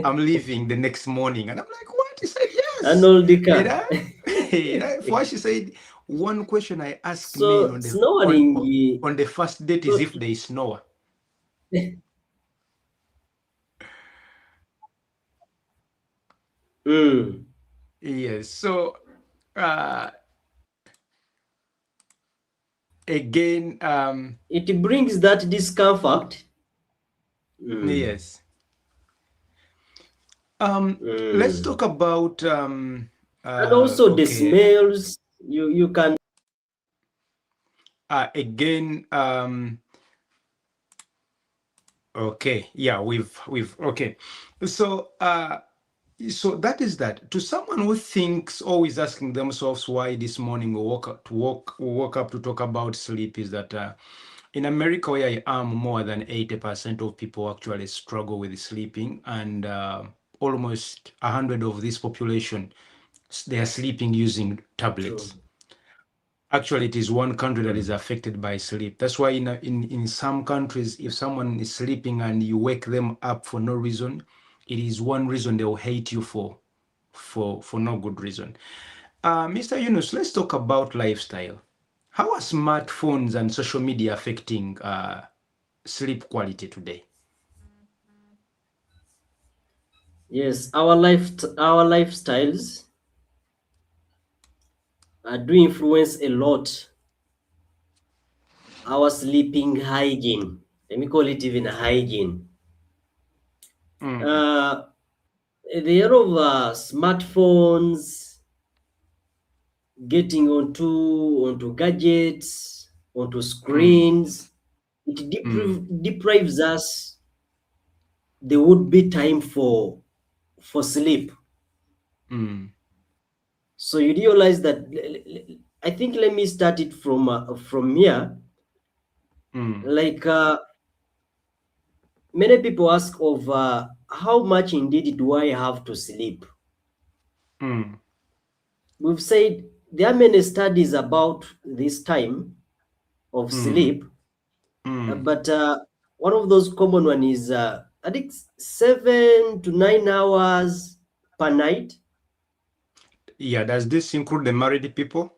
I'm leaving the next morning. And I'm like, what? He said, An yes. old You car. know? For what she said, one question I ask men So snoring, on the first date is so if they snore. mm, Yes. So uh, again, it brings that discomfort. Mm. yes. Let's Mm. talk about And also the okay. smells. You can. Again, okay, yeah, we've okay. So so that is that. To someone who thinks, always asking themselves why this morning we woke up to talk about sleep, is that in America, where I am, more than 80% of people actually struggle with sleeping, and almost 100 of this population, they are sleeping using True. tablets. Actually, it is one country that is Mm. affected by sleep. That's why in some countries, if someone is sleeping and you wake them up for no reason, it is one reason they will hate you for no good reason. Mr. Yunus, let's talk about lifestyle. How are smartphones and social media affecting sleep quality today? Yes, our lifestyles do influence a lot our sleeping hygiene. Let me call it even hygiene. Mm, Uh, the era of smartphones, getting onto gadgets, onto mm, screens, it mm, deprives us the would be time for sleep. mm, So you realize that I think let me start it from here. mm, Like many people ask of how much indeed do I have to sleep? mm, We've said there are many studies about this time of mm, sleep, mm. but one of those common one is I think 7 to 9 hours per night. Yeah, does this include the married people?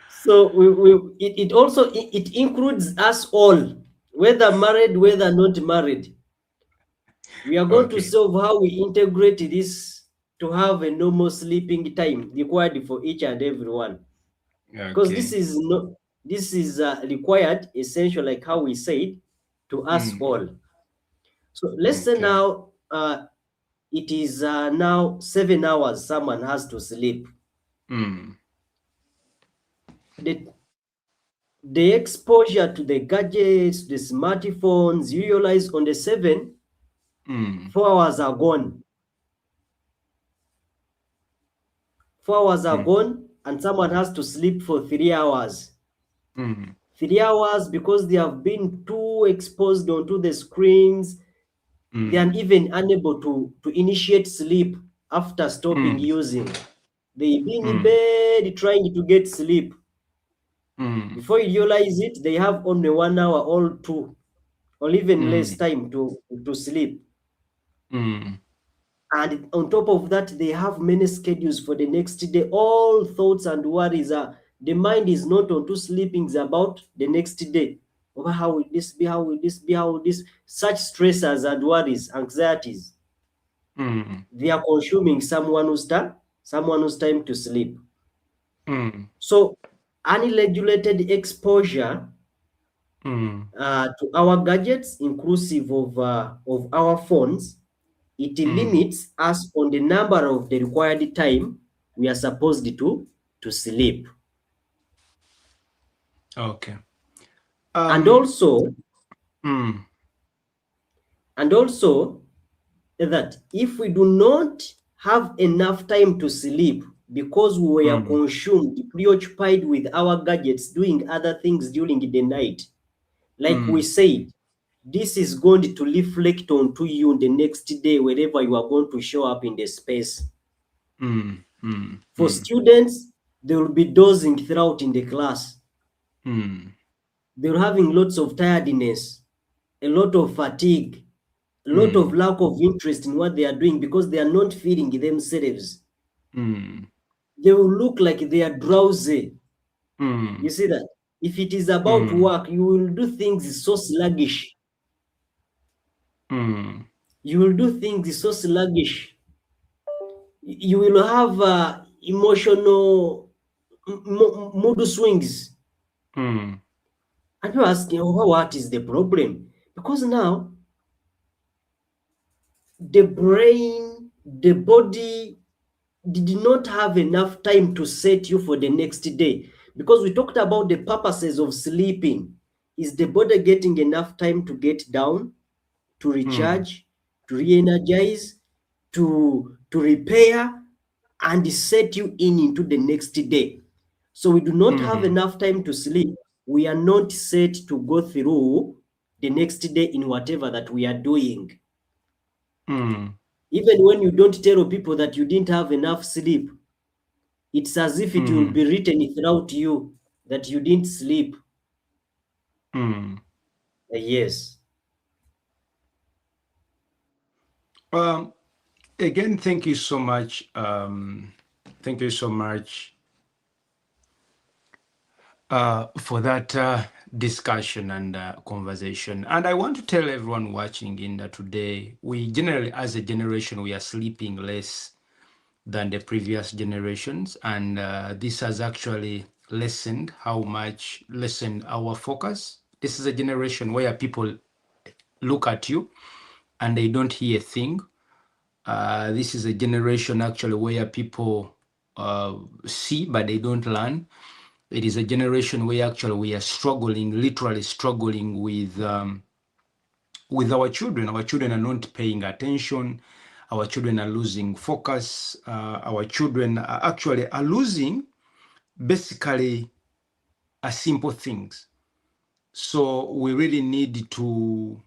So it also it includes us all, whether married, whether not married. We are going to Okay. solve how we integrate this to have a normal sleeping time required for each and everyone. Because Okay. this is required, essential, like how we said, to us Mm. all. So let's say Okay. now it is now 7 hours someone has to sleep. Mm. The, the exposure to the gadgets, the smartphones, you realize on the Mm. 4 hours are gone. 4 hours are Mm. gone, and someone has to sleep for 3 hours. Mm. 3 hours because they have been too exposed onto the screens. They are Mm. even unable to initiate sleep after stopping Mm. using. They've been in Mm. bed trying to get sleep. Mm. Before you realize it, they have only 1 hour or two, or even less Mm. time to sleep. Mm. And on top of that, they have many schedules for the next day. All thoughts and worries are, the mind is not onto sleeping, it's about the next day. Over how will this be? How will this be? How will this? Such stressors and worries, anxieties, Mm. they are consuming someone who's time to sleep. Mm. So unregulated exposure Mm. to our gadgets, inclusive of our phones, it Mm. limits us on the number of the required time we are supposed to sleep. Okay. And Um. also, Mm. and also that if we do not have enough time to sleep because we were Mm. consumed, preoccupied with our gadgets, doing other things during the night, like we Mm. said, this is going to reflect onto you the next day wherever you are going to show up in the space. Mm. Mm. For Mm. students, they will be dozing throughout in the class. Mm. They're having lots of tiredness, a lot of fatigue, a lot of Mm. lack of interest in what they are doing because they are not feeling themselves. Mm. They will look like they are drowsy. You Mm. see that? If it is about Mm. work, you will do things so sluggish. Mm. You will do things so sluggish. You will have emotional mood swings. Mm. And you're asking, oh, what is the problem? Because now the brain, the body did not have enough time to set you for the next day. Because we talked about the purposes of sleeping. Is the body getting enough time to get down, to Mm. recharge, to re-energize, to repair, and set you into the next day? So we do not have Mm. enough time to sleep. We are not set to go through the next day in whatever that we are doing. Mm. Even when you don't tell people that you didn't have enough sleep, it's as if it will Mm. be written throughout you that you didn't sleep. Mm. Yes. Um, Again, thank you so much. Thank you so much for that discussion and conversation. And I want to tell everyone watching in that today, we generally, as a generation, we are sleeping less than the previous generations. And this has actually lessened our focus. This is a generation where people look at you and they don't hear a thing. This is a generation actually where people see but they don't learn. It is a generation where actually we are struggling, literally struggling with our children. Our children are not paying attention. Our children are losing focus. Our children are actually are losing basically simple things. So we really need to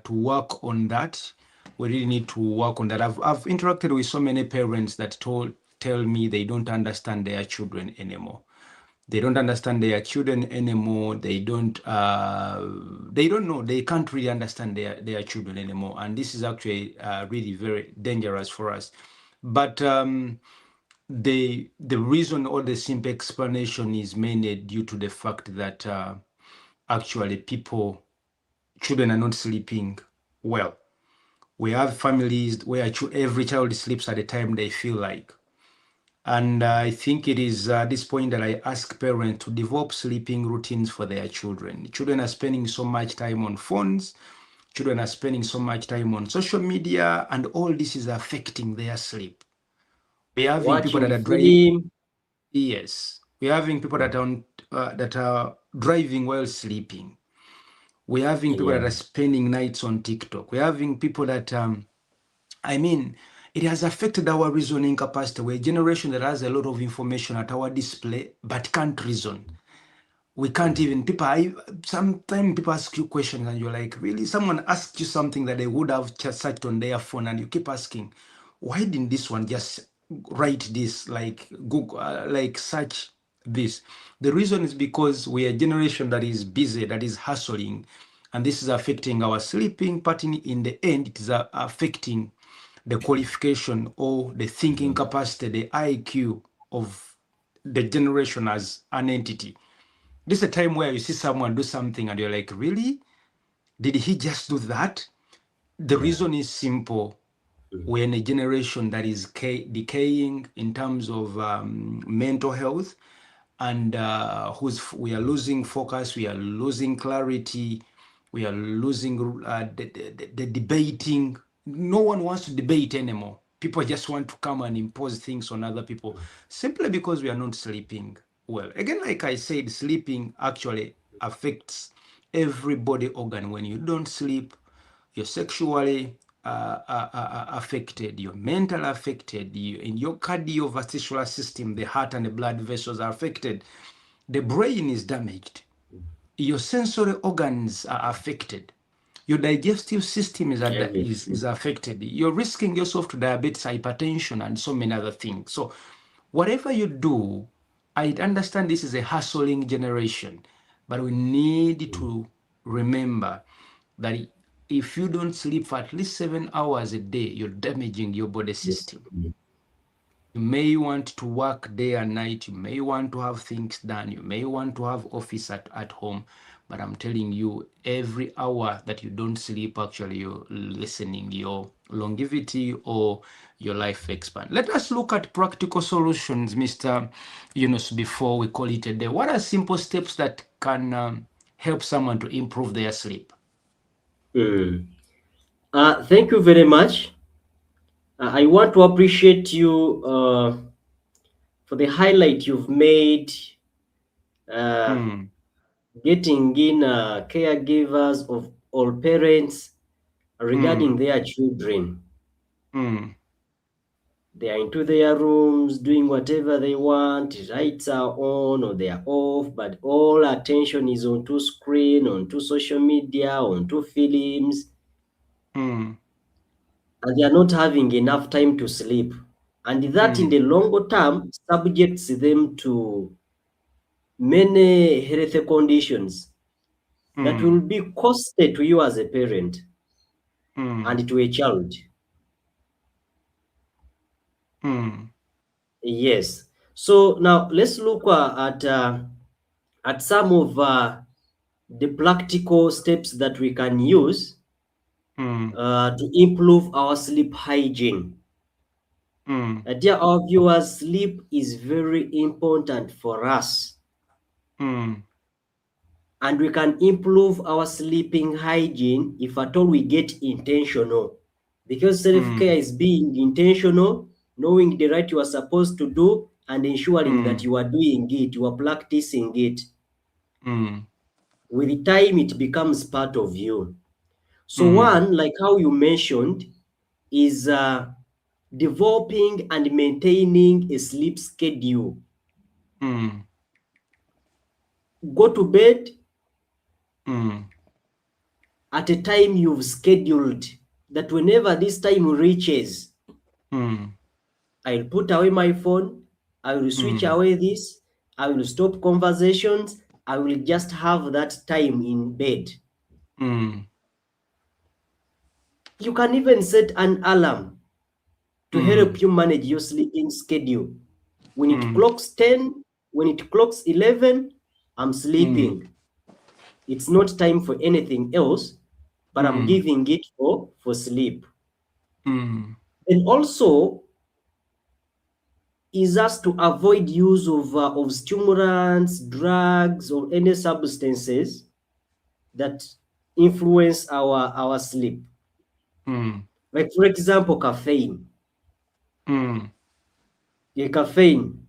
work on that. We really need to work on that. I've interacted with so many parents that tell me they don't understand their children anymore. They don't understand their children anymore. They don't know. They can't really understand their children anymore. And this is actually really very dangerous for us. But the reason or the simple explanation is mainly due to the fact that actually children are not sleeping well. We have families where every child sleeps at the time they feel like. And I think it is at this point that I ask parents to develop sleeping routines for their children. Children are spending so much time on phones, children are spending so much time on social media, and all this is affecting their sleep. We're having people that Watching are driving. film. Yes, we're having people that are driving while sleeping. We're having people that Yeah. are spending nights on TikTok. We're having people that I mean, it has affected our reasoning capacity. We're a generation that has a lot of information at our display, but can't reason. We can't even, sometimes people ask you questions and you're like, really? Someone asked you something that they would have just searched on their phone and you keep asking, why didn't this one just write this, like Google, like search this? The reason is because we're a generation that is busy, that is hustling, and this is affecting our sleeping pattern. In the end, it is affecting the qualification or the thinking capacity, the IQ of the generation as an entity. This is a time where you see someone do something and you're like, really? Did he just do that? The Yeah. reason is simple. We're in a generation that is decaying in terms of mental health, and we are losing focus, we are losing clarity, we are losing the debating. No one wants to debate anymore. People just want to come and impose things on other people simply because we are not sleeping well. Again, like I said, sleeping actually affects every body organ. When you don't sleep, you're sexually affected, you're mental affected, in your cardiovascular system, the heart and the blood vessels are affected, the brain is damaged, your sensory organs are affected, your digestive system is Everything. affected, you're risking yourself to diabetes, hypertension, and so many other things. So whatever you do, I understand this is a hustling generation, but we need to remember that if you don't sleep for at least 7 hours a day, you're damaging your body system. You may want to work day and night. You may want to have things done. You may want to have office at home. But I'm telling you, every hour that you don't sleep, actually, you're lessening your longevity or your life expand. Let us look at practical solutions, Mr. Yunus, before we call it a day. What are simple steps that can help someone to improve their sleep? Mm. Thank you very much. I want to appreciate you for the highlight you've made, uh, Mm, getting in caregivers of all parents regarding mm, their children. mm, They are into their rooms doing whatever they want, lights are on or they are off, but all attention is onto screen, onto social media, onto films, mm, and they are not having enough time to sleep. And that in mm, the longer term subjects them to many health conditions that will mm, be costly to you as a parent mm, and to a child. mm, Yes. So now let's look at some of the practical steps that we can use mm, to improve our sleep hygiene. mm, Dear our viewers, sleep is very important for us, mm, and we can improve our sleeping hygiene if at all we get intentional. Because self-care mm, is being intentional, knowing the right you are supposed to do, and ensuring that mm, you are doing it, you are practicing it. mm, With time, it becomes part of you. So mm, one, like how you mentioned, is developing and maintaining a sleep schedule. mm, Go to bed mm, at a time you've scheduled, that whenever this time reaches, mm, I'll put away my phone, I will switch mm, away this, I will stop conversations, I will just have that time in bed. mm, You can even set an alarm to mm, help you manage your sleeping schedule. When it mm, clocks 10, when it clocks 11, I'm mm, sleeping. It's not time for anything else, but I'm mm, giving it for sleep. Mm. And also is us to avoid use of stimulants, drugs, or any substances that influence our sleep. Mm. Like for example, caffeine. Mm. Caffeine.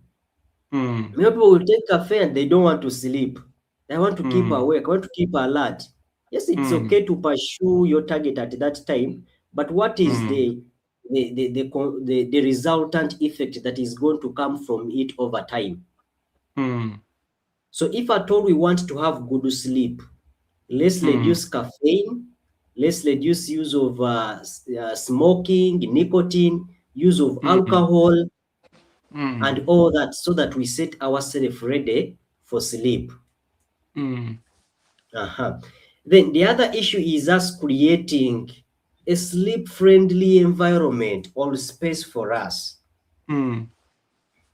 Mm. Many people will take caffeine and they don't want to sleep. They want to keep Mm. awake, want to keep alert. Yes, it's Mm. okay to pursue your target at that time, but what is Mm. the resultant effect that is going to come from it over time? Mm. So if at all we want to have good sleep, let's Mm. reduce caffeine, let's reduce use of smoking, nicotine, use of Mm. alcohol, Mm. and all that, so that we set ourselves ready for sleep. Mm. Uh-huh. Then the other issue is us creating a sleep-friendly environment or space for us. Mm.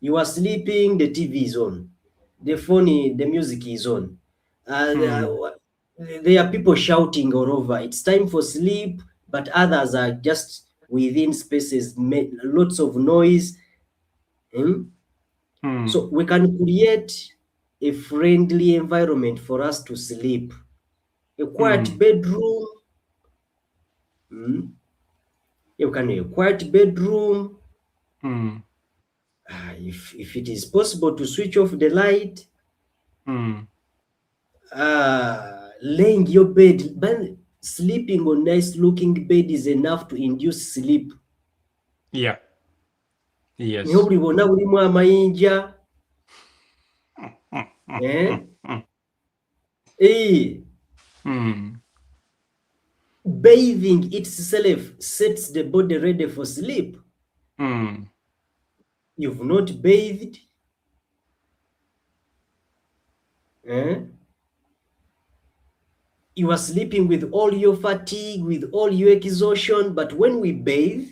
You are sleeping, the TV is on, the phone, the music is on. Mm. There are people shouting all over. It's time for sleep, but others are just within spaces, lots of noise. Hmm? Mm. So we can create a friendly environment for us to sleep. A quiet Mm. bedroom. Hmm? You can a quiet bedroom. Mm. If it is possible to switch off the light, Mm. laying your bed, but sleeping on nice looking bed is enough to induce sleep. Yeah. Niho Yes. buli bwonna bulimu amayinja. Eh? Eh, Mm. bathing itself sets the body ready for sleep. Mm. You've not bathed, eh? You are sleeping with all your fatigue, with all your exhaustion, but when we bathe,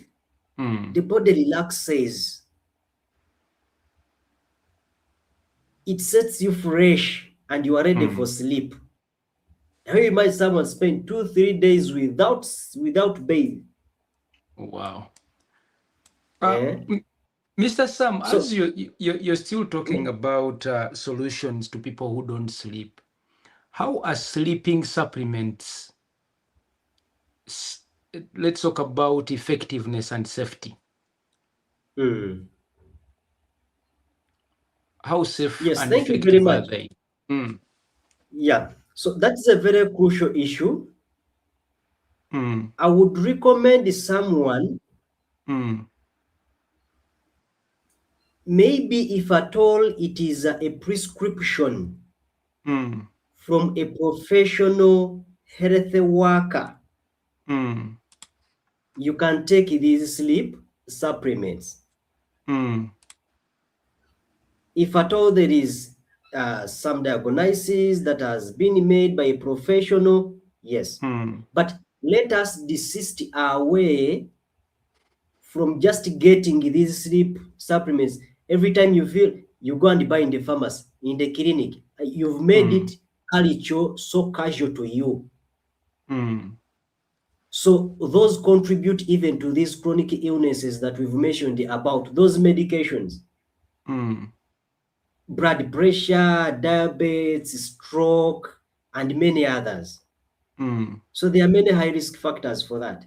Mm. the body relaxes. It sets you fresh and you are ready for Mm. sleep. How you might someone spend 2-3 days without bath? Wow. Uh, Eh? Mr. Sam, So as you're still talking mm, about solutions to people who don't sleep, how are sleeping supplements? s- Let's talk about effectiveness and safety. mm. How safe Yes, and thank you very effective are much. they? Mm. Yeah, so that's a very crucial issue. Mm. I would recommend someone, Mm. maybe if at all it is a prescription Mm. from a professional health worker, Mm. you can take these sleep supplements. Mm. If at all there is some diagnosis that has been made by a professional, yes. Mm. But let us desist away from just getting these sleep supplements. Every time you feel, you go and buy in the pharmacy, in the clinic. You've made Mm. it culture so casual to you. Mm. So those contribute even to these chronic illnesses that we've mentioned about, those medications, Mm. blood pressure, diabetes, stroke, and many others. Mm. So there are many high risk factors for that.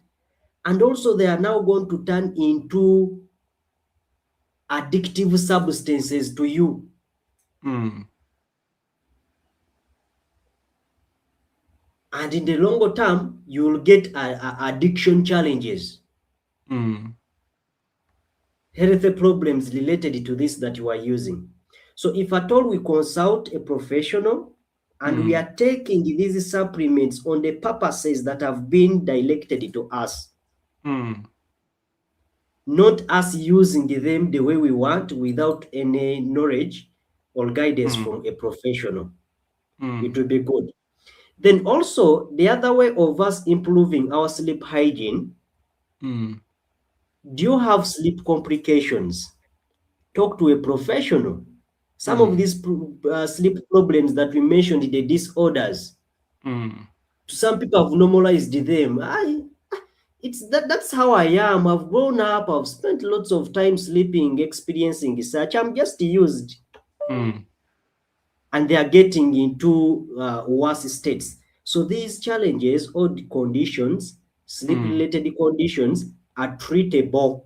And also they are now going to turn into addictive substances to you. Mm. And in the longer term, you will get addiction challenges, Mm. health problems related to this that you are using. So if at all we consult a professional and we Mm. are taking these supplements on the purposes that have been directed to us, Mm. not us using them the way we want without any knowledge or guidance Mm. from a professional, it Mm. will be good. Then also the other way of us improving our sleep hygiene, Mm. do you have sleep complications? Talk to a professional. Some of Mm. these sleep problems that we mentioned, the disorders, Mm. some people have normalized them. That's how I am. I've grown up, I've spent lots of time sleeping, experiencing such. I'm just used, Mm. and they are getting into worse states. So these challenges or the conditions, sleep Mm. related conditions, are treatable.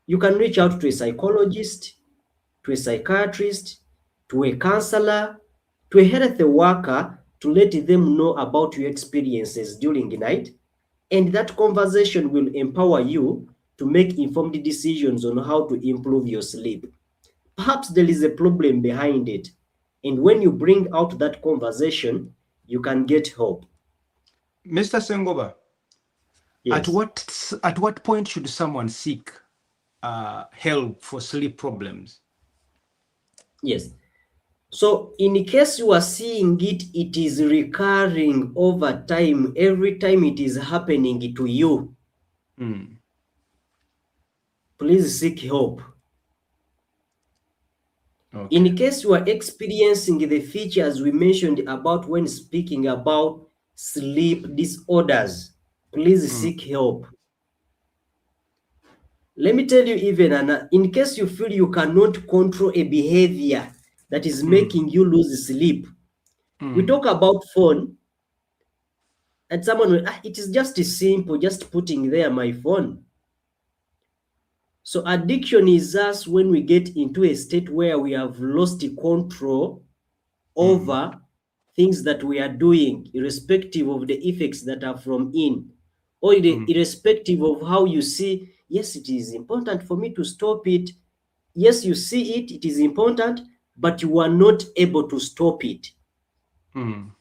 You can reach out to a psychologist, to a psychiatrist, to a counselor, to a health worker to let them know about your experiences during the night. And that conversation will empower you to make informed decisions on how to improve your sleep. Perhaps there is a problem behind it. And when you bring out that conversation, you can get help. Mr. Sengoba, Yes. at what point should someone seek help for sleep problems? Yes. So in case you are seeing it, it is recurring over time, every time it is happening to you, Mm. please seek help. Okay. In case you are experiencing the features we mentioned about when speaking about sleep disorders, please Mm. seek help. Let me tell you even, in case you feel you cannot control a behavior that is Mm. making you lose sleep, we Mm. talk about phone, and someone will, it is just simple, just putting there my phone. So addiction is us when we get into a state where we have lost control Mm. over things that we are doing, irrespective of the effects that are from in, or Mm. irrespective of how you see, yes, it is important for me to stop it. Yes, you see it, it is important, but you are not able to stop it. Mm.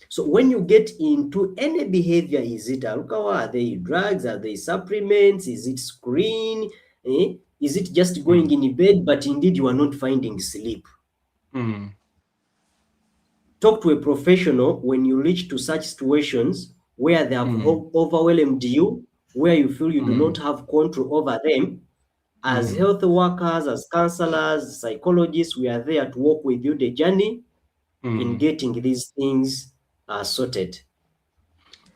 So when you get into any behavior, is it alcohol? Are they drugs? Are they supplements? Is it screen? Is it just going Mm. in bed, but indeed you are not finding sleep? Mm. Talk to a professional when you reach to such situations where they have Mm. overwhelmed you, where you feel you do not Mm. have control over them. As Mm. health workers, as counselors, psychologists, we are there to walk with you the journey in Mm. getting these things sorted.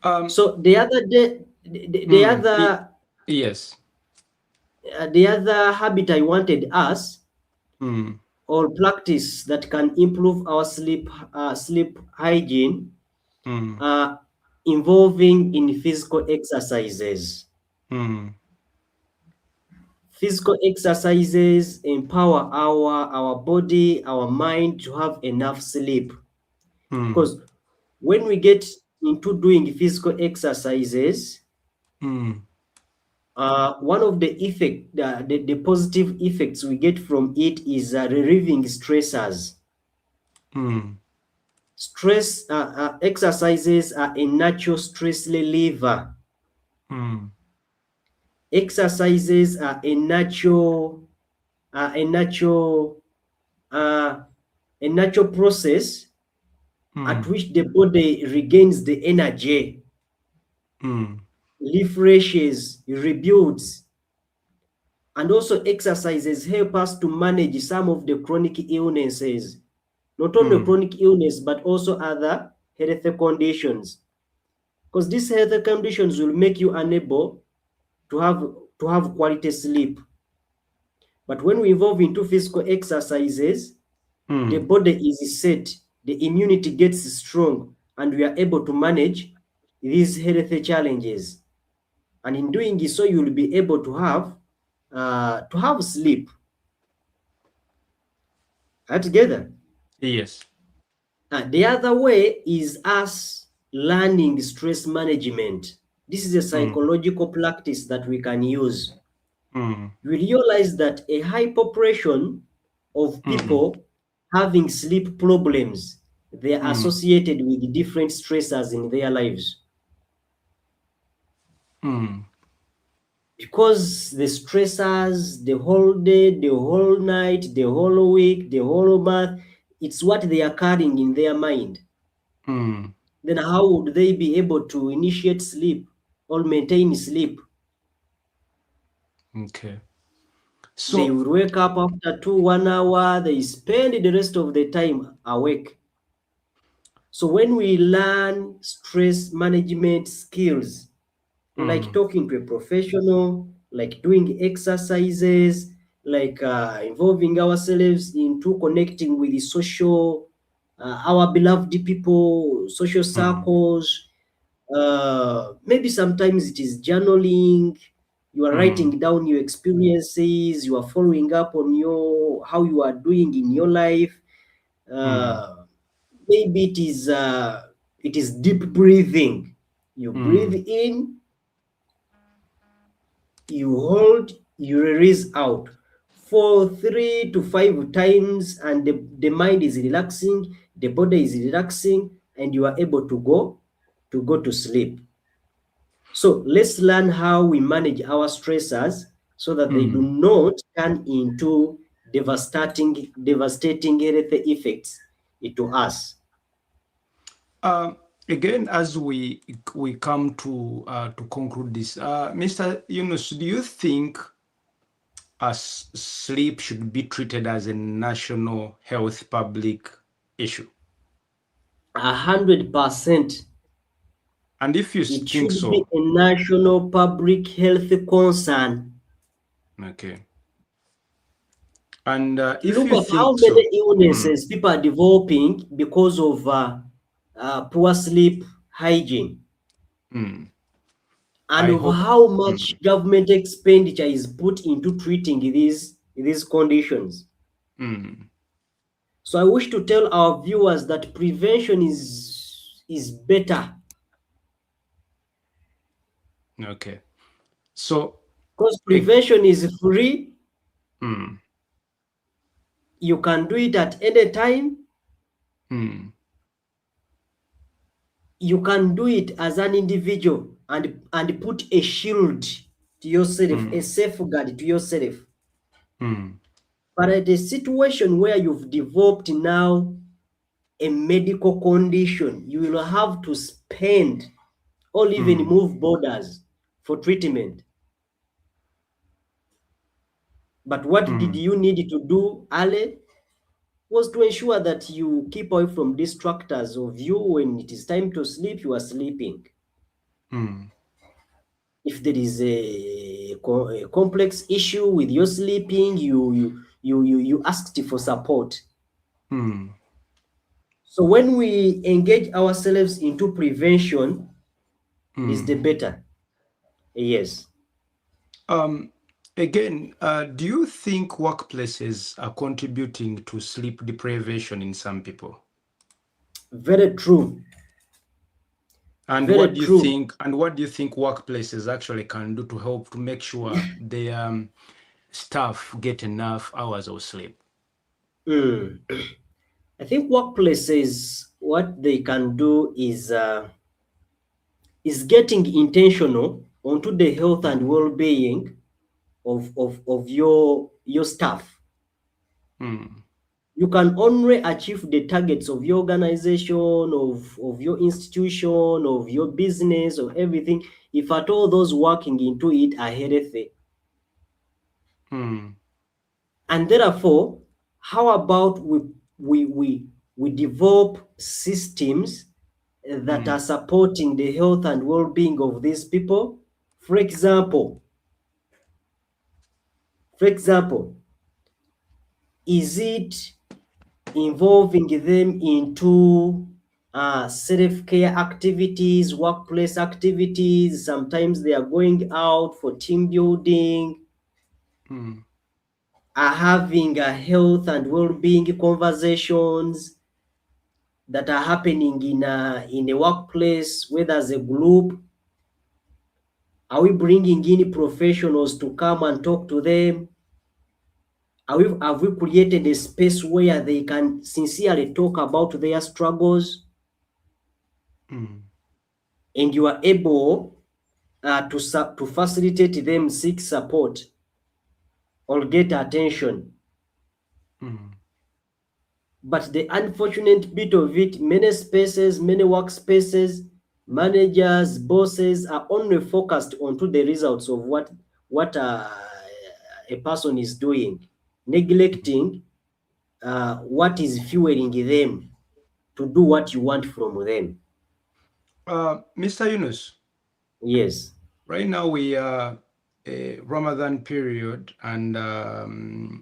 Um, So the other day, mm. Yes. the other habit I wanted us Mm. or practice that can improve our sleep hygiene Mm. involving in physical exercises. Mm. Physical exercises empower our body, our mind to have enough sleep. Mm. Because when we get into doing physical exercises, Mm. one of the positive effects we get from it is relieving stressors. Mm. Exercises are a natural stress reliever. Mm. Exercises are a natural uh, a natural process at Mm. which the body regains the energy, Mm. refreshes, rebuilds, and also exercises help us to manage some of the chronic illnesses, not only Mm. chronic illness but also other health conditions, because these health conditions will make you unable to have quality sleep. But when we evolve into physical exercises, the Mm. body is set, the immunity gets strong, and we are able to manage these health challenges. And in doing so, you will be able to have sleep. Together. Yes. The other way is us learning stress management. This is a Mm. psychological practice that we can use. Mm. We realize that a high proportion of Mm. people having sleep problems, they are Mm. associated with different stressors in their lives. Mm. Because the stressors, the whole day, the whole night, the whole week, the whole month, it's what they are carrying in their mind. Mm. Then how would they be able to initiate sleep or maintain sleep? Okay. They So, will wake up after 1 hour, they spend the rest of the time awake. So when we learn stress management skills, like talking to a professional, like doing exercises, like involving ourselves into connecting with the social, our beloved people, social circles. Maybe sometimes it is journaling. You are writing down your experiences. You are following up on your how you are doing in your life. Uh, Maybe it is deep breathing. You breathe in, you hold, you release out for 3 to 5 times, and the mind is relaxing, the body is relaxing, and you are able to go to sleep. So let's learn how we manage our stressors so that they do not turn into devastating health effects to us. Again, as we come to conclude this, Mr. Yunus, do you think sleep should be treated as a national health public issue? 100%. And if you It think should be so, a national public health concern. okay. And if Look you of how think many so, illnesses people are developing because of poor sleep hygiene, and I of hope. how much government expenditure is put into treating these conditions. So I wish to tell our viewers that prevention is better, Okay. So, because ag- prevention is free. mm, You can do it at any time. mm, You can do it as an individual and put a shield to yourself, a safeguard to yourself. mm, But at a situation where you've developed now a medical condition, you will have to spend or even move borders for treatment. But what did you need to do, Ale? Was to ensure that you keep away from distractors of you. When it is time to sleep, you are sleeping. mm, If there is a complex issue with your sleeping, you asked for support. mm. So when we engage ourselves into prevention, it is the better. Yes. Um, Again, do you think workplaces are contributing to sleep deprivation in some people? Very true. And Very what do you true. think? And what do you think workplaces actually can do to help to make sure their staff get enough hours of sleep? Mm. I think workplaces, what they can do is getting intentional onto the health and well-being of your staff. Mm, You can only achieve the targets of your organization, of your institution, of your business, or everything, if at all those working into it are healthy. mm, And therefore, how about we develop systems that are mm, supporting the health and well-being of these people? For example, for example, is it involving them into self-care activities, workplace activities? Sometimes they are going out for team building, mm, are having a health and well-being conversations that are happening in a workplace, whether as a group. Are we bringing in professionals to come and talk to them? Have we created a space where they can sincerely talk about their struggles, mm, and you are able to facilitate them seek support or get attention? mm, But the unfortunate bit of it, many spaces, many workspaces, managers, bosses are only focused onto the results of what a person is doing, neglecting what is fueling them to do what you want from them. Mr. Yunus, Yes. right now we are a Ramadan period and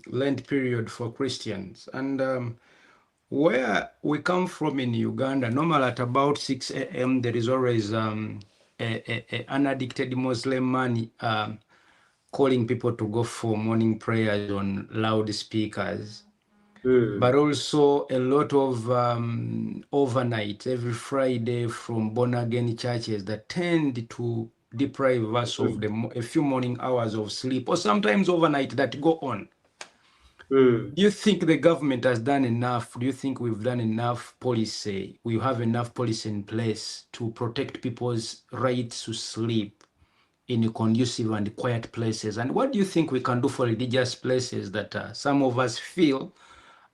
Lent period for Christians. And where we come from in Uganda, normal at about 6 a.m., there is always an addicted Muslim man calling people to go for morning prayers on loudspeakers. But also a lot of overnight every Friday from born again churches that tend to deprive us of a few morning hours of sleep, or sometimes overnight that go on. Do you think the government has done enough? Do you think we've done enough policy? We have enough policy in place to protect people's rights to sleep in conducive and quiet places? And what do you think we can do for religious places that some of us feel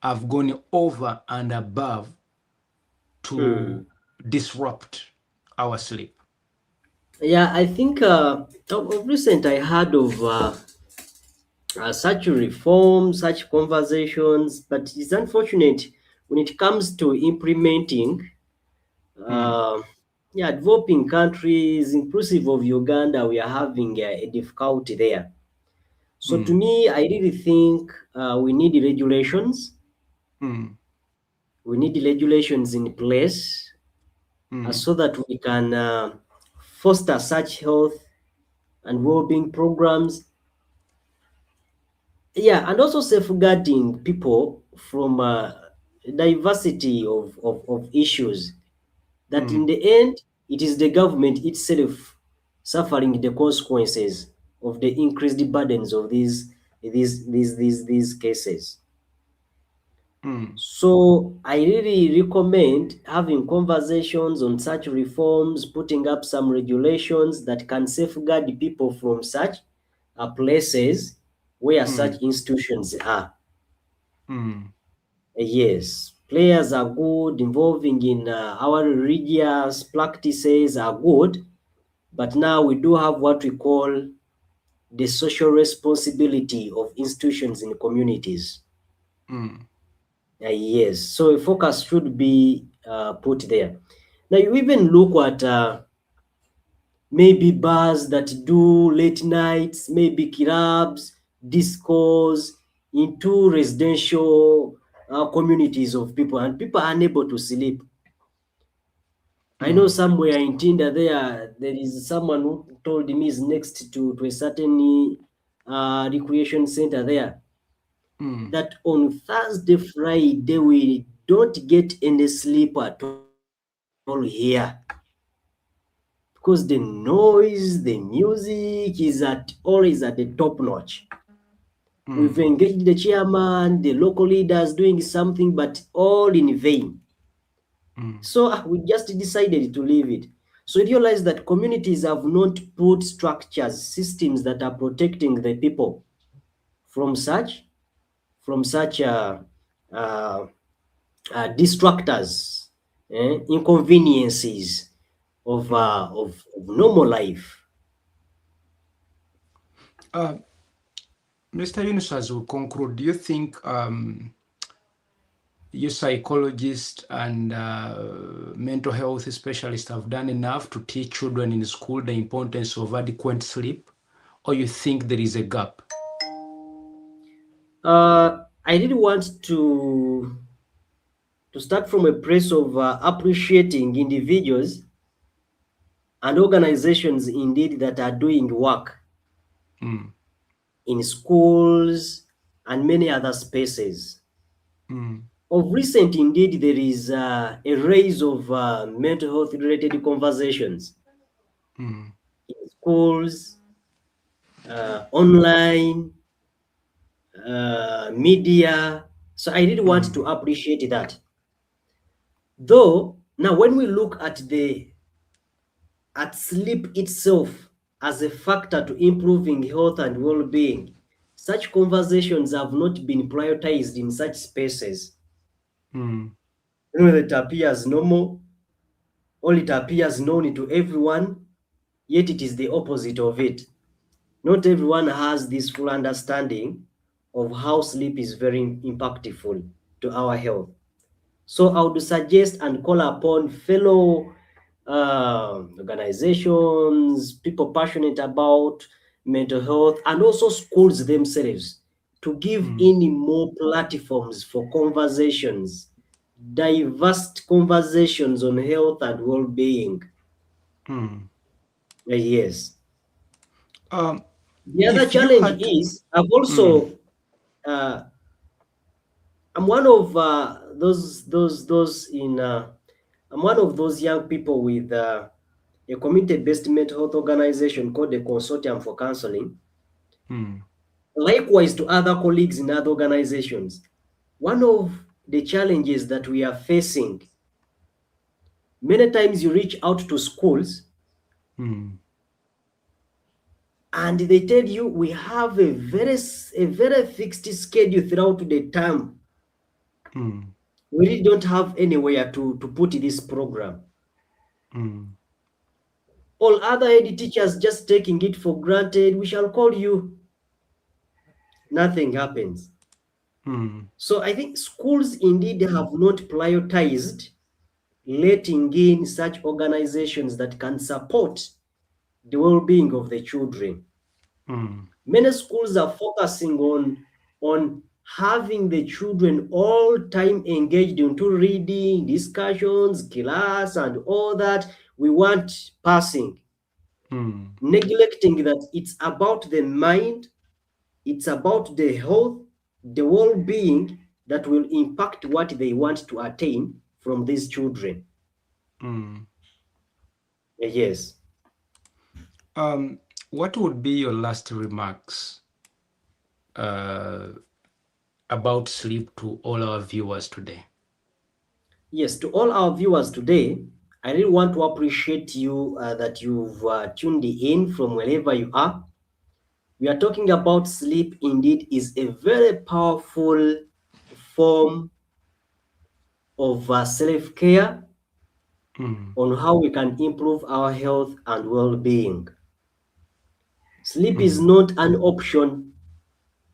have gone over and above to disrupt our sleep? Yeah, I think of recent I heard of such reforms, such conversations, but it's unfortunate when it comes to implementing. Mm, Uh, yeah, developing countries, inclusive of Uganda, we are having a difficulty there. So to mm, me, I really think we need regulations. mm, We need regulations in place mm, so that we can foster such health and well-being programs. Yeah, and also safeguarding people from diversity of issues. That in mm, the end, it is the government itself suffering the consequences of the increased burdens of these cases. mm, So I really recommend having conversations on such reforms, putting up some regulations that can safeguard the people from such places where mm, such institutions are. mm, Yes, players are good, involving in our religious practices are good, but now we do have what we call the social responsibility of institutions in communities. mm, Yes, so a focus should be put there. Now, you even look at maybe bars that do late nights, maybe clubs, discos into residential communities of people, and people are unable to sleep. I know mm, somewhere in Tinder there is someone who told me is next to a certain recreation center there, mm, that on Thursday, Friday, we don't get any sleep at all here because the noise, the music is at the top notch. We've mm, engaged the chairman, the local leaders doing something, but all in vain. mm, So we just decided to leave it. So we realize that communities have not put structures, systems that are protecting the people from such uh, distractors, inconveniences mm. of normal life. Uh, Mr. Yunus, as we conclude, do you think you psychologists and mental health specialists have done enough to teach children in school the importance of adequate sleep, or you think there is a gap? I really want to start from a place of appreciating individuals and organizations indeed that are doing work Mm, in schools and many other spaces. mm, Of recent, indeed, there is a rise of mental health related conversations mm, in schools, online, media. So I really want to mm, appreciate that. Though now, when we look at sleep itself as a factor to improving health and well-being, such conversations have not been prioritized in such spaces. mm, You know, it appears normal, or it appears known to everyone, yet it is the opposite of it. Not everyone has this full understanding of how sleep is very impactful to our health. So I would suggest and call upon fellow organizations, people passionate about mental health, and also schools themselves to give mm, any more platforms for conversations, diverse conversations on health and well-being. mm. Yes. Um, The other if you challenge had to, is I've mm, also I'm one of those in I'm one of those young people with a community-based mental health organization called the Consortium for Counseling. mm, Likewise to other colleagues in other organizations, one of the challenges that we are facing, many times you reach out to schools mm, and they tell you we have a very fixed schedule throughout the term. mm, We really don't have anywhere to put this program. mm, All other head teachers just taking it for granted. We shall call you. Nothing happens. mm, So I think schools indeed have not prioritized letting in such organizations that can support the well-being of the children. mm, Many schools are focusing on having the children all time engaged into reading, discussions, class, and all that. We want passing, mm, neglecting that it's about the mind, it's about the health, the well-being that will impact what they want to attain from these children. mm. Yes. Um, what would be your last remarks uh, about sleep to all our viewers today? Yes, to all our viewers today, I really want to appreciate you that you've tuned in from wherever you are. We are talking about sleep indeed is a very powerful form of self-care Mm, on how we can improve our health and well-being. Sleep is mm, not an option,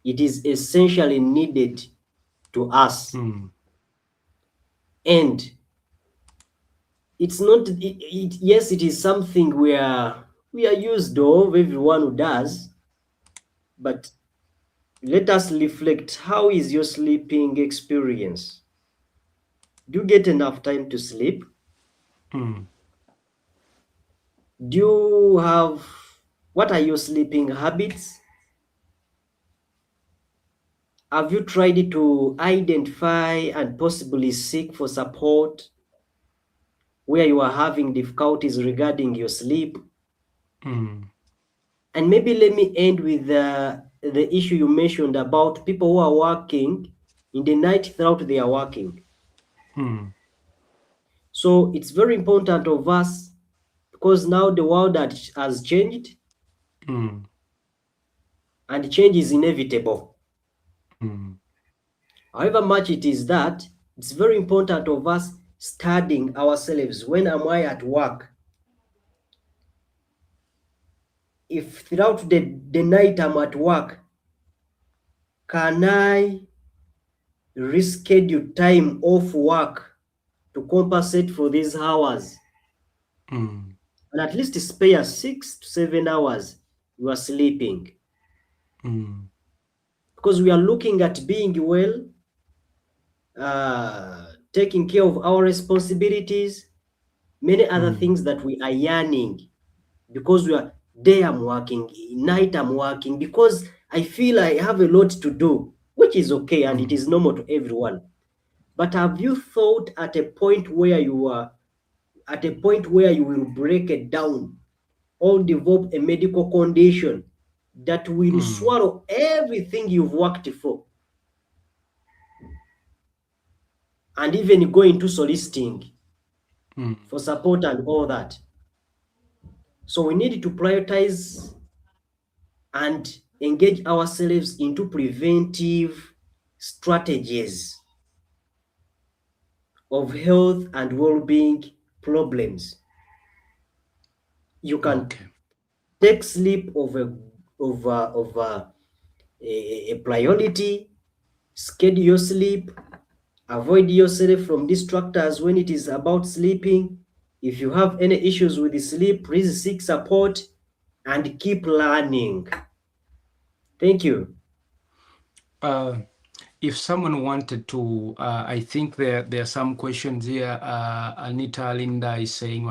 it is essentially needed to us. mm, And it's not, yes, it is something we are used of, everyone who does, but let us reflect. How is your sleeping experience? Do you get enough time to sleep? mm, Do you have, what are your sleeping habits? Have you tried to identify and possibly seek for support where you are having difficulties regarding your sleep? mm, And maybe let me end with the issue you mentioned about people who are working in the night throughout they are working. mm, So it's very important of us because now the world has changed mm, and change is inevitable. mm, However much it is that, it's very important of us studying ourselves. When am I at work? If throughout the night I'm at work, can I reschedule time off work to compensate for these hours mm, and at least spare 6 to 7 hours you are sleeping? mm, Because we are looking at being well, taking care of our responsibilities, many other mm, things that we are yearning because we are day I'm working, night I'm working, because I feel I have a lot to do, which is okay and it mm, is normal to everyone. But have you thought at a point where you are at a point where you will break it down or develop a medical condition that will mm, swallow everything you've worked for and even go into soliciting mm, for support and all that? So we need to prioritize and engage ourselves into preventive strategies of health and well-being problems. You can okay. take sleep of a priority, schedule your sleep, Avoid yourself from distractors when it is about sleeping. If you have any issues with the sleep, please seek support and keep learning. Thank you. If someone wanted to, I think there are some questions here. Anita Linda is saying,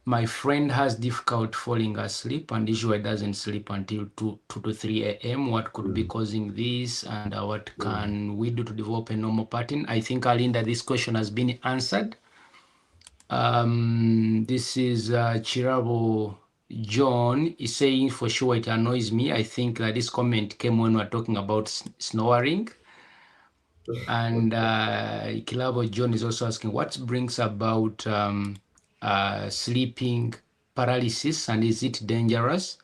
my friend has difficult falling asleep and usually doesn't sleep until 2 to 3 a.m. What could be causing this, and what can we do to develop a normal pattern? I think, Alinda, this question has been answered. This is Chirabo John is saying, for sure it annoys me. I think that this comment came when we were talking about snoring. And Kilabo John is also asking, what brings about sleeping paralysis, and is it dangerous?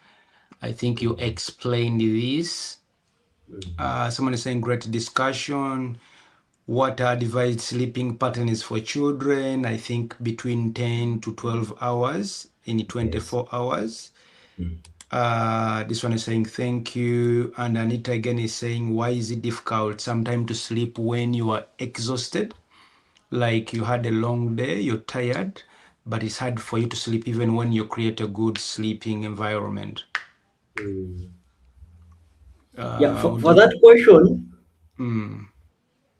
I think you explained this. Someone is saying, great discussion. What are advised sleeping patterns for children? I think between 10 to 12 hours in 24 hours. This one is saying, thank you. And Anita again is saying, why is it difficult sometimes to sleep when you are exhausted? Like you had a long day, you're tired, but it's hard for you to sleep even when you create a good sleeping environment. Yeah, for that question,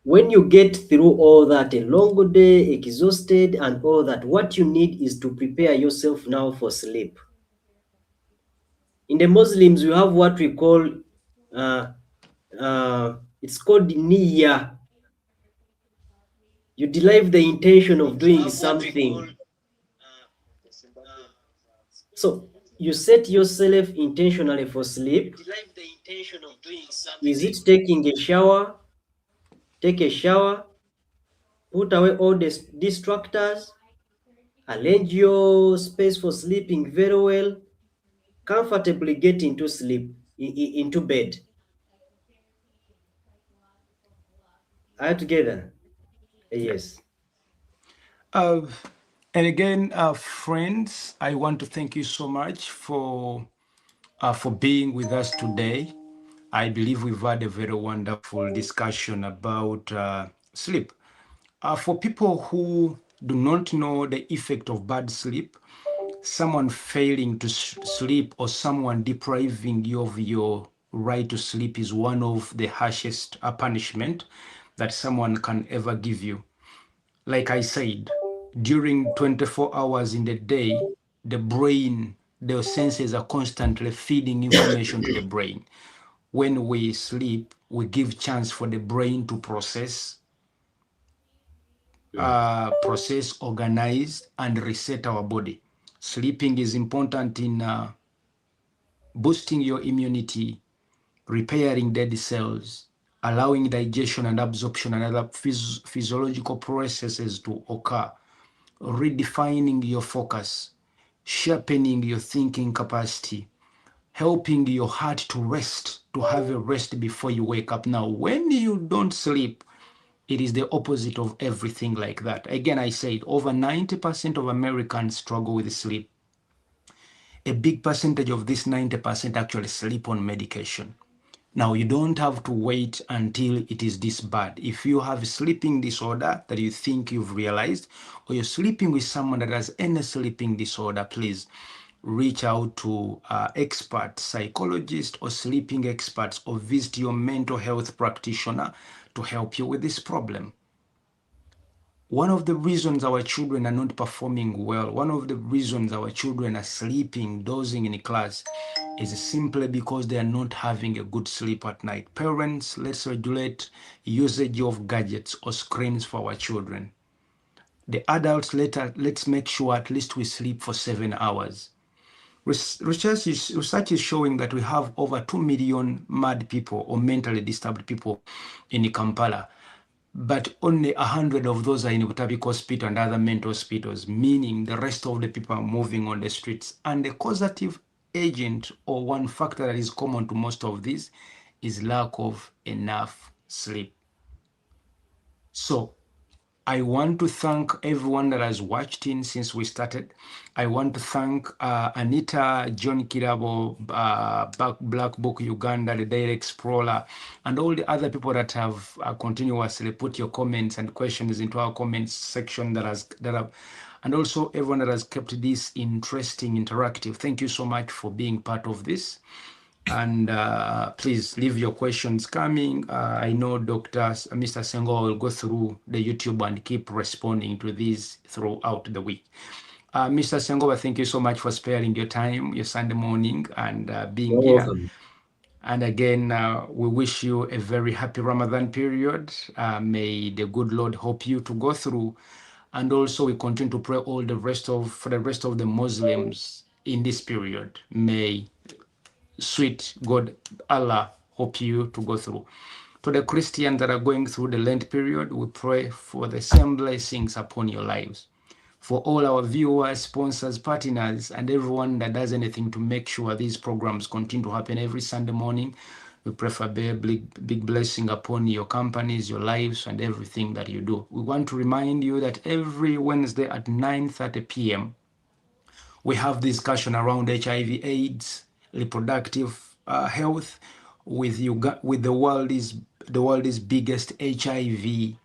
when you get through all that, a long day, exhausted, and all that, what you need is to prepare yourself now for sleep. In the Muslims, you have what we call, it's called niyyah. You derive the intention of doing something. So you set yourself intentionally for sleep. Is it taking a shower? Take a shower, put away all the distractors, arrange your space for sleeping very well, comfortably get into sleep, into bed. Are you together? Yes. And again, friends, I want to thank you so much for being with us today. I believe we've had a very wonderful discussion about sleep. For people who do not know the effect of bad sleep, someone failing to sleep or someone depriving you of your right to sleep is one of the harshest punishment that someone can ever give you. Like I said, during 24 hours in the day, the brain, the senses are constantly feeding information to the brain. When we sleep, we give chance for the brain to process, organize, and reset our body. Sleeping is important in boosting your immunity, repairing dead cells, allowing digestion and absorption and other physiological processes to occur, redefining your focus, sharpening your thinking capacity, helping your heart to rest, to have a rest before you wake up. Now, when you don't sleep, it is the opposite of everything like that. Again, I said over 90% of Americans struggle with sleep. A big percentage of this 90% actually sleep on medication. Now, you don't have to wait until it is this bad. If you have a sleeping disorder that you think you've realized, or you're sleeping with someone that has any sleeping disorder, please reach out to expert psychologists or sleeping experts, or visit your mental health practitioner to help you with this problem. One of the reasons our children are not performing well, one of the reasons our children are sleeping, dozing in class, is simply because they are not having a good sleep at night. Parents, let's regulate usage of gadgets or screens for our children. The adults, let's make sure at least we sleep for 7 hours. Research is showing that we have over 2 million mad people or mentally disturbed people in Kampala, but only 100 of those are in Butabik Hospital and other mental hospitals, meaning the rest of the people are moving on the streets. And the causative agent, or one factor that is common to most of these, is lack of enough sleep. So I want to thank everyone that has watched in since we started. I want to thank Anita, John Kirabo, Black Book Uganda, the Daily Explorer, and all the other people that have continuously put your comments and questions into our comments section and also everyone that has kept this interesting, interactive. Thank you so much for being part of this. And please leave your questions coming. I know Mr. Sengo will go through the YouTube and keep responding to these throughout the week. Mr. Sengo, thank you so much for sparing your time, your Sunday morning, and being You're here. welcome. And again, we wish you a very happy Ramadan period. May the good Lord help you to go through. And also, we continue to pray for the rest of the Muslims in this period. May sweet God, Allah, help you to go through. To the Christians that are going through the Lent period, we pray for the same blessings upon your lives. For all our viewers, sponsors, partners, and everyone that does anything to make sure these programs continue to happen every Sunday morning, we pray for a big blessing upon your companies, your lives, and everything that you do. We want to remind you that every Wednesday at 9:30 p.m., we have discussion around HIV/AIDS, reproductive health, with the world's biggest HIV/AIDS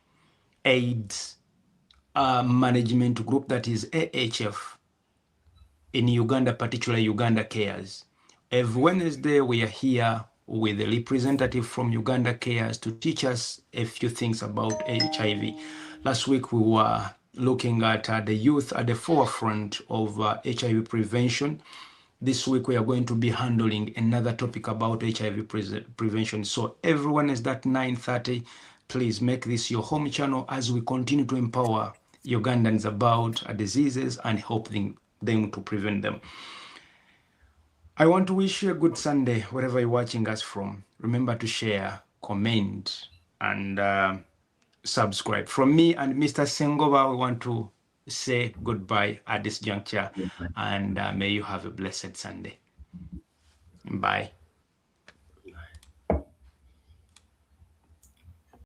management group, that is AHF, in Uganda, particularly Uganda Cares. Every Wednesday, we are here with a representative from Uganda Cares to teach us a few things about HIV. Last week, we were looking at the youth at the forefront of HIV prevention. This week, we are going to be handling another topic about HIV prevention. So everyone is at 9:30. Please make this your home channel as we continue to empower Ugandans about diseases and helping them to prevent them. I want to wish you a good Sunday, wherever you're watching us from. Remember to share, comment, and subscribe. From me and Mr. Sengova, we want to say goodbye at this juncture, and may you have a blessed Sunday. Bye.